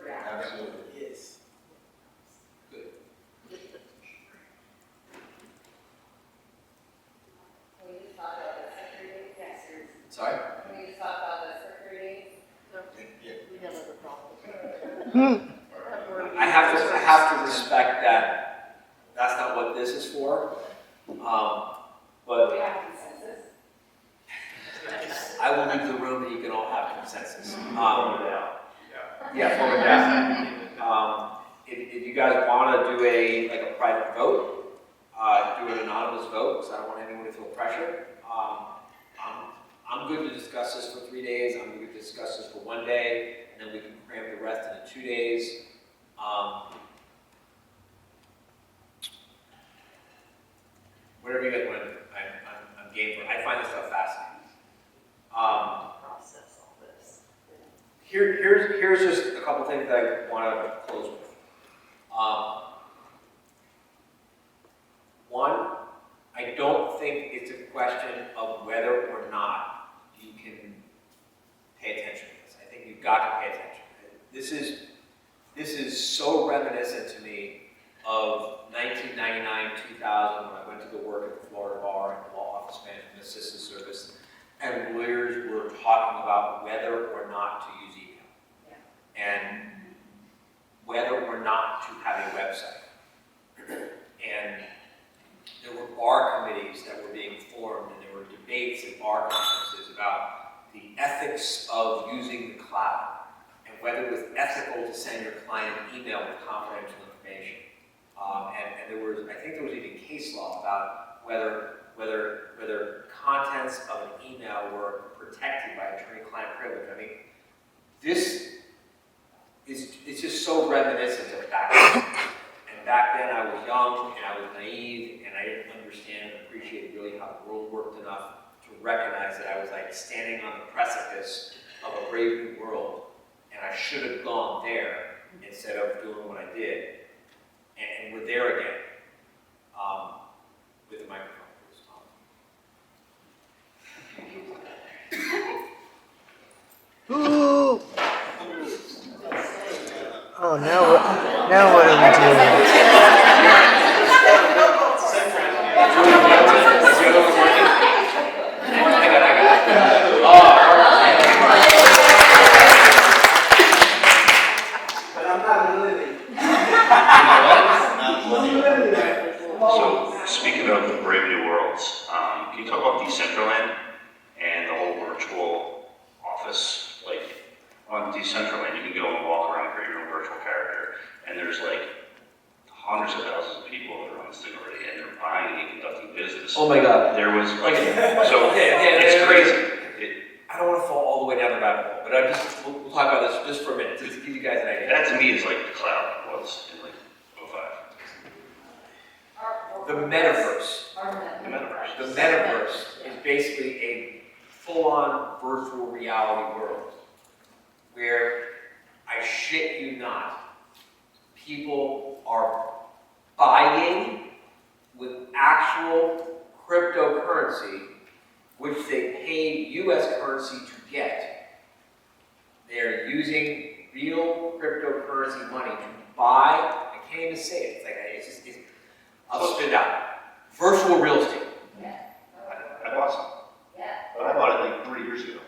Absolutely. Yes. Good. Can we just talk about the security? Yes. Sorry? Can we just talk about the security? We have other problems. I have to respect that that's not what this is for. But We have consensus. I will leave the room and you can all have consensus. Yeah, forward down. If you guys want to do a private vote, do an anonymous vote, because I don't want anyone to feel pressure. I'm good to discuss this for 3 days. I'm good to discuss this for 1 day, and then we can cram the rest into 2 days. Whatever you guys want to do, I'm game for it. I find this stuff fascinating. Process all this. Here's just a couple things that I want to close with. One, I don't think it's a question of whether or not you can pay attention. reminiscent to me of 1999, 2000, when I went to go work at the Florida Bar and Law Office Management Assistant Service, and lawyers were talking about whether or not to use email. And whether or not to have a website. And there were bar committees that were being formed, and there were debates at bar conferences about the ethics of using the cloud, and whether it was ethical to send your client an email with confidential information. And there was, I think there was even case law about whether contents of an email were protected by attorney-client privilege. I mean, this it's just so reminiscent of back then. And back then I was young and I was naive and I didn't understand and appreciate really how the world worked enough to recognize that I was like standing on the precipice of a brave new world, and I should have gone there instead of doing what I did. And we're there again with the microphone. Ooh. Oh, now what are we doing? So, speaking of Brave New Worlds, can you talk about Decentralized and the whole virtual office? Like, on Decentralized, you can go and walk around and create your own virtual character, and there's like hundreds of thousands of people that are on this thing already, and they're buying and conducting business. Oh my God. There was like, So it's crazy. I don't want to fall all the way down the rabbit hole, but we'll talk about this just for a minute, just to give you guys an idea. That to me is like the cloud was in like 05. The metaverse. The metaverse. The metaverse is basically a full-on virtual reality world where, I shit you not, people are buying with actual cryptocurrency, which they paid US currency to get. They're using real cryptocurrency money to buy, I can't even say it, it's like, I'll spit it out. Virtual real estate. I bought some. But I bought it like 3 years ago.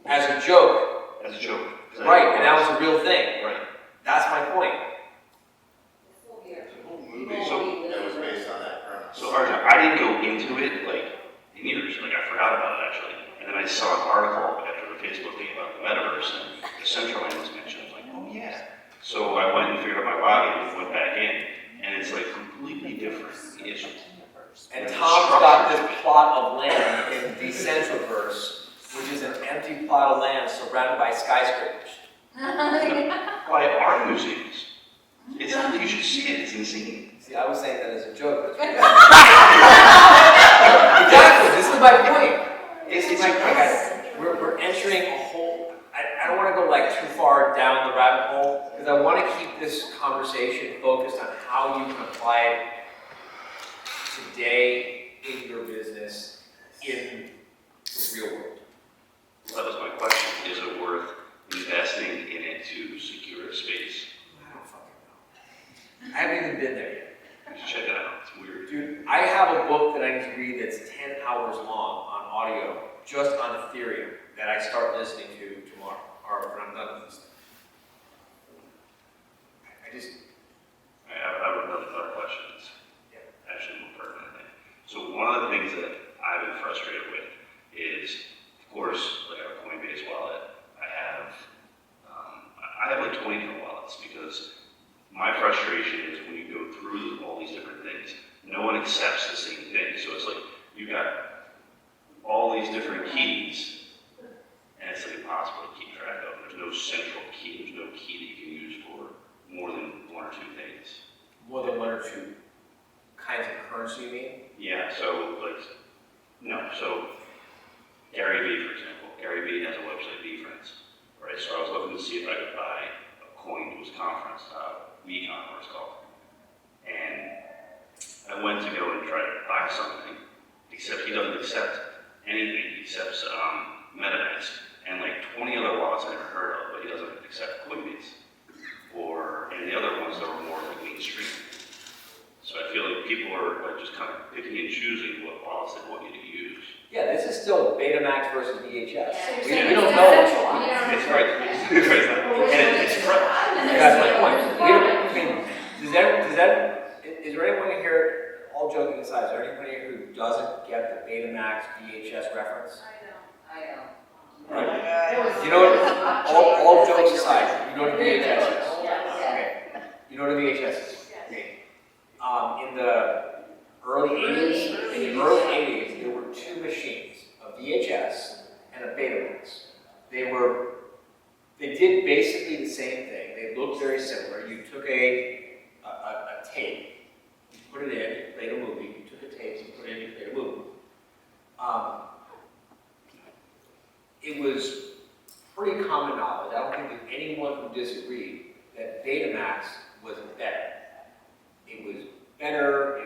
As a joke. As a joke. Right, and that was a real thing. Right. That's my point. It's a whole movie that was based on that premise. So Arjun, I didn't go into it like in years, like I forgot about it actually. And then I saw an article after the Facebook thing about the metaverse and Decentralized was mentioned. I was like, oh yeah. So I went and figured out my login and went back in, and it's like completely different. And Tom's got this plot of land in Decentraliverse, which is an empty plot of land surrounded by skyscrapers. By art museums. It's you should see it, it's insane. See, I was saying that as a joke. Exactly, this is my point. This is my point, guys. We're entering a whole, I don't want to go like too far down the rabbit hole, because I want to keep this conversation focused on how you can apply it today in your business, in the real world. That was my question. Is it worth investing in it to secure a space? I don't fucking know. I haven't even been there yet. You should check it out. It's weird. Dude, I have a book that I need to read that's 10 hours long on audio, just on Ethereum, that I start listening to tomorrow, or when I'm done with this. I have another question that's actually more pertinent, I think. So one of the things that I've been frustrated with is, of course, like I have a Coinbase wallet, I have like 20 different wallets, because my frustration is when you go through all these different things, no one accepts the same thing. So it's like, you've got all these different keys, and it's like impossible to keep track of. There's no central key, there's no key that you can use for more than one or two things. More than one or two kinds of currency, you mean? Yeah, so like, no, so Gary Vee, for example. Gary Vee has a website, VeeFriends, right? So I was looking to see if I could buy a coin to his conference, VeeCon, what it's called. And I went to go and try to buy something, except he doesn't accept anything. He accepts MetaMask and like 20 other wallets I never heard of, but he doesn't accept Coinbase. And the other ones that were more people are like just kind of picking and choosing what wallets they want you to use. Yeah, this is still Betamax versus VHS. So you're We saying don't it's know. decentralized. It's right, and it's right. That's my point. We don't, I mean, is there anyone here, all joking aside, is there anyone here who doesn't get the Betamax VHS reference? I know. Right. You know what, all jokes aside, you know what a VHS is? Okay. You know what a VHS is? Okay. In the early 80s, there were two machines, a VHS and a Betamax. They did basically the same thing. They looked very similar. You took a tape, you put it in, you played a movie. You took a tape, you put it in, you played a movie. It was pretty common knowledge. I don't think there's anyone who disagreed that Betamax was better. It was better,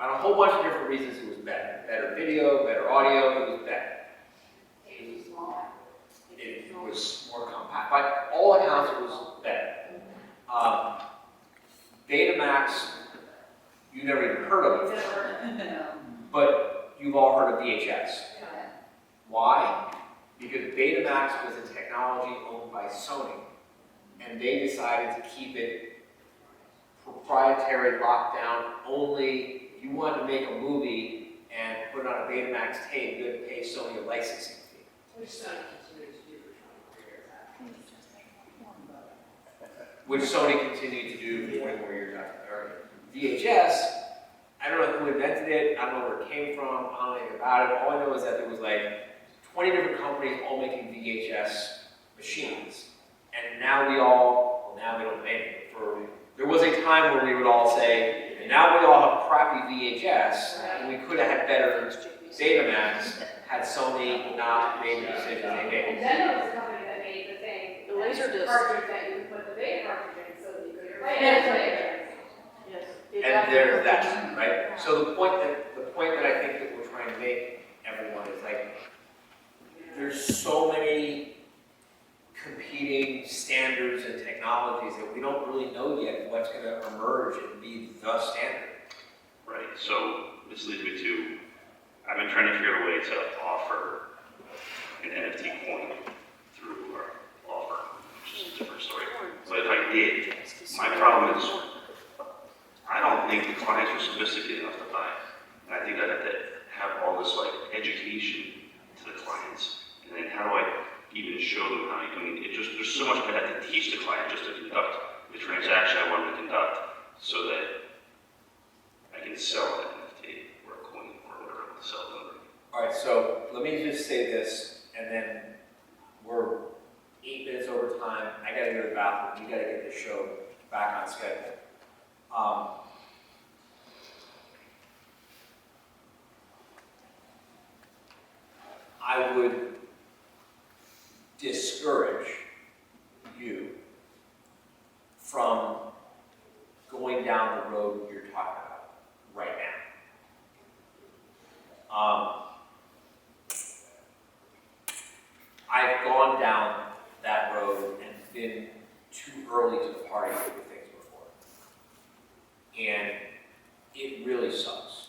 on a whole bunch of different reasons it was better. Better video, better audio, it was better. It was more compact. By all accounts, it was better. Betamax, you never even heard of it, but you've all heard of VHS. Why? Because Betamax was a technology owned by Sony, and they decided to keep it proprietary, locked down. Only if you wanted to make a movie and put it on a Betamax tape, you had to pay Sony a licensing fee. Which Sony continued to do for 20 more years after VHS, I don't know who invented it, I don't know where it came from, I don't know anything about it. All I know is that there was like 20 different companies all making VHS machines. And now we don't make it. There was a time where we would all say, and now we all have crappy VHS, and we could have had better Betamax had Sony not made the decision they made. And then there was a company that made the thing, The laser disc. cartridge that you could put the beta cartridge in so that you could play it. Yes. And there's that, right? So the point that I think that we're trying to make everyone is like, there's so many competing standards and technologies that we don't really know yet what's going to emerge and be the standard. Right, so this leads me to, I've been trying to figure out a way to offer an NFT coin through our offer, which is a different story. But if I did, my problem is, I don't think the clients are sophisticated enough to buy it. And I think I'd have to have all this like education to the clients. And then how do I even show them how you, there's so much I'd have to teach the client just to conduct the transaction I want to conduct so that I can sell an NFT or a coin or whatever I want to sell them. All right, so let me just say this, and then we're 8 minutes over time. I got to go to the bathroom. You got to get the show back on schedule. I would discourage you from going down the road you're talking about right now. I've gone down that road and been too early to the party with things before. And it really sucks.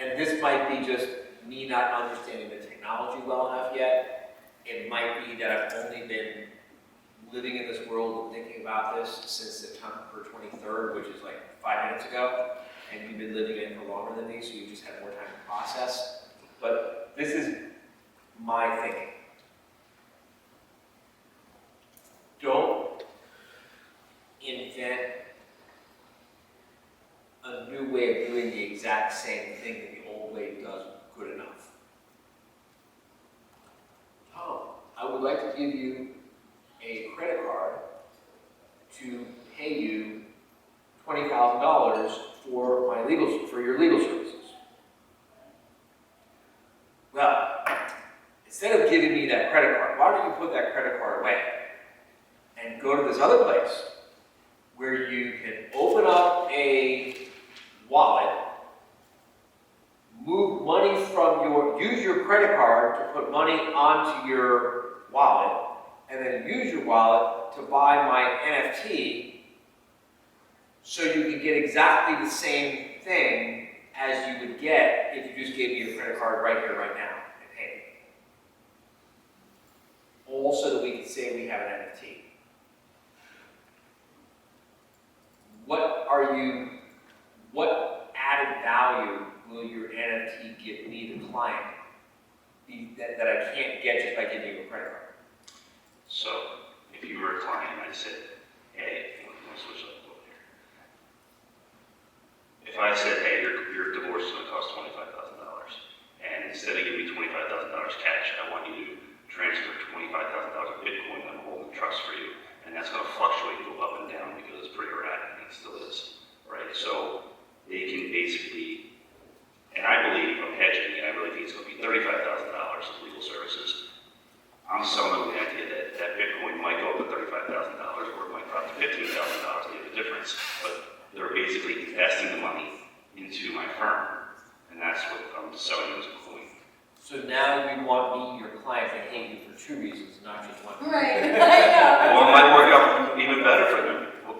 And this might be just me not understanding the technology well enough yet. It might be that I've only been living in this world and thinking about this since September 23rd, which is like 5 minutes ago. And you've been living in it for longer than me, so you've just had more time to process. But this is my thinking. Don't invent a new way of doing the exact same thing that the old way does good enough. Tom, I would like to give you a credit card to pay you $20,000 for your legal services. Well, instead of giving me that credit card, why don't you put that credit card away and go to this other place where you can open up a wallet, move money from use your credit card to put money onto your wallet, and then use your wallet to buy my NFT so you can get exactly the same thing as you would get if you just gave me your credit card right here, right now, and paid me. All so that we can say we have an NFT. What added value will your NFT give me, the client, that I can't get just by giving you a credit card? So, if you were a client and I said, hey, let's switch up a little here. If I said, hey, your divorce is going to cost $25,000, and instead of giving me $25,000 cash, I want you to transfer $25,000 of Bitcoin and hold in trust for you, and that's going to fluctuate and go up and down because it's pretty erratic, and it still is, right? So they can basically, and I believe I'm hedging, and I really think it's going to be $35,000 of legal services. I'm selling them the idea that Bitcoin might go up to $35,000 or it might drop to $15,000, they have a difference, but they're basically investing the money into my firm, and that's what I'm selling as a coin. So now you want me, your client, to hate you for two reasons, not just one. Right, I know. Well, it might work out even better for them. Well,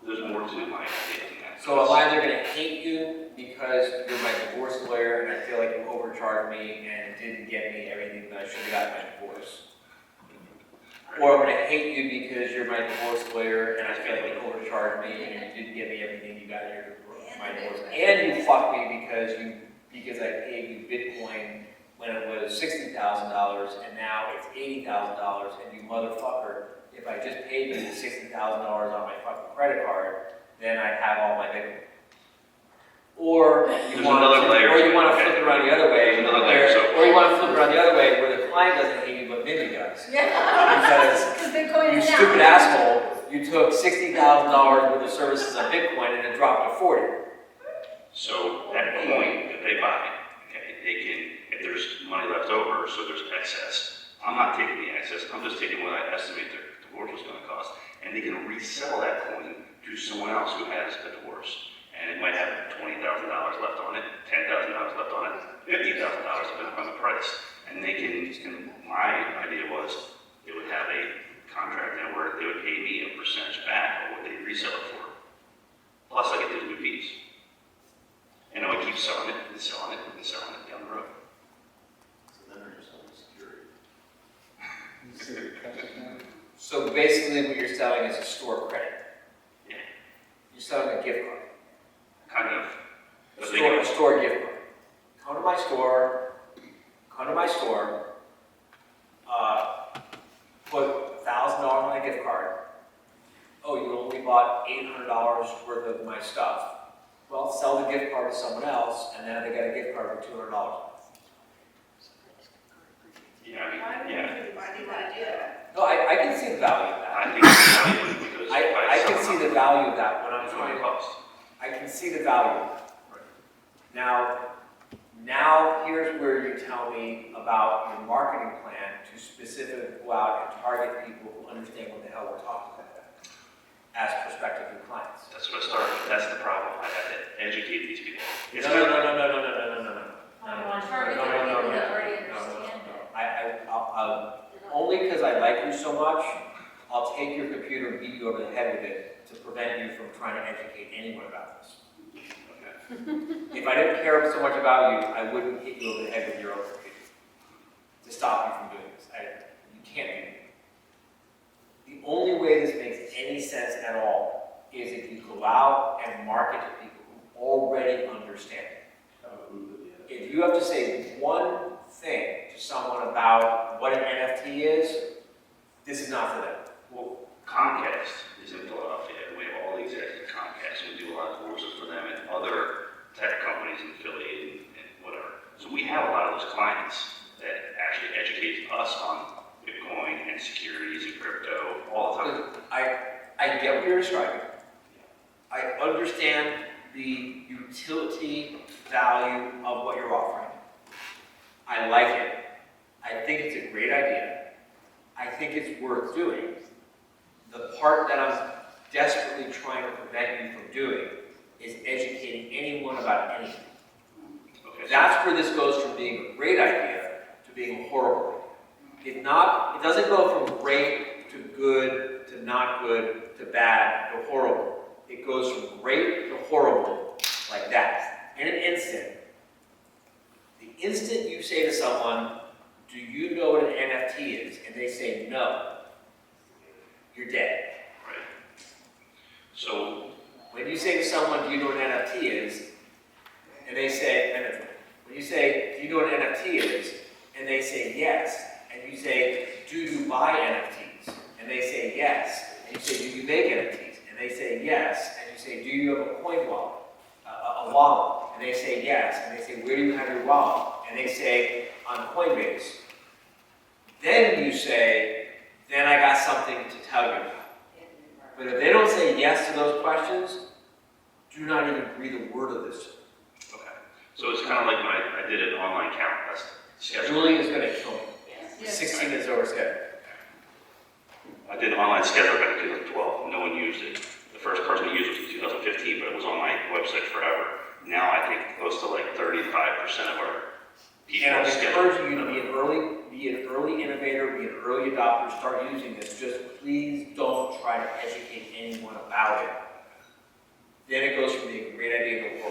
there's more to my idea than that. So I'm either going to hate you because you're my divorce lawyer and I feel like you overcharged me and didn't get me everything that I should have got in my divorce. Or I'm going to hate you because you're my divorce lawyer and I feel like you overcharged me and you didn't get me everything you got in my divorce. And you fucked me because I paid you Bitcoin when it was $60,000 and now it's $80,000, and you motherfucker, if I just paid you $60,000 on my fucking credit card, then I'd have all my Bitcoin. Or you want to flip it around the other way, or you want to flip it around the other way where the client doesn't hate you but Mindy does. Yeah. Because Bitcoin you is stupid down. asshole, you took $60,000 worth of services on Bitcoin and it dropped to 40. So that coin that they buy, okay, they can, if there's money left over, so there's excess, I'm not taking the excess, I'm just taking what I estimate their divorce was going to cost, and they can resell that coin to someone else who has a divorce. And it might have $20,000 left on it, $10,000 left on it, $50,000 depending on the price. And they can, my idea was, they would have a contract network, they would pay me a percentage back of what they resell it for. Plus I get the new piece. And I would keep selling it and selling it and selling it down the road. So then they're just selling security. So basically what you're selling is a store credit. Yeah. You're selling a gift card. Kind of. A store gift card. Come to my store, put $1,000 on a gift card. Oh, you only bought $800 worth of my stuff. Well, sell the gift card to someone else, and then they get a gift card for $200. Yeah, I mean, yeah. Why do you want to do that? No, I can see the value of that. I think it's valuable because I can see the value of that when I'm it's trying going to to cost. I can see the value of that. Now here's where you tell me about your marketing plan to specifically go out and target people who understand what the hell we're talking about as prospective new clients. That's what I started with. That's the problem. I had to educate these people. It's No. Target the people that already understand it. I'll only because I like you so much, I'll take your computer and beat you over the head with it to prevent you from trying to educate anyone about this. If I didn't care so much about you, I wouldn't hit you over the head with your own computer to stop you from doing this. You can't do it. The only way this makes any sense at all is if you go out and market to people who already understand it. If you have to say one thing to someone about what an NFT is, this is not for them. Well, Comcast is in Philadelphia, and we have all the executives at Comcast, and we do a lot of courses for them and other tech companies in Philly and whatever. So we have a lot of those clients that actually educate us on Bitcoin and securities and crypto all the time. I get what you're describing. I understand the utility value of what you're offering. I like it. I think it's a great idea. I think it's worth doing. The part that I'm desperately trying to prevent you from doing is educating anyone about anything. Okay, That's where this goes from being a great idea to being a horrible idea. It doesn't go from great good to not good to bad to horrible. It goes from great to horrible like that in an instant. The instant you say to someone, do you know what an NFT is? And they say no, you're dead. Right. So, When you say to someone, do you know what an NFT is? And they say, when you say, do you know what an NFT is? And they say yes. And you say, do you buy NFTs? And they say yes. And you say, do you make NFTs? And they say yes. And you say, do you have a coin wallet? A wallet? And they say yes. And they say, where do you have your wallet? And they say, on Coinbase. Then you say, then I got something to tell you about. But if they don't say yes to those questions, do not even breathe a word of this. okay. So it's kind of like when I did an online count, that's scheduled. Julie is going to kill me. Yes. 16 minutes over schedule. I did an online schedule back in 2012, no one used it. The first person to use it was in 2015, but it was on my website forever. Now I think close to like 35% of our people And I'm schedule. encouraging you to be an early innovator, be an early adopter, start using this. Just please don't try to educate anyone about it. Then it goes from being a great idea to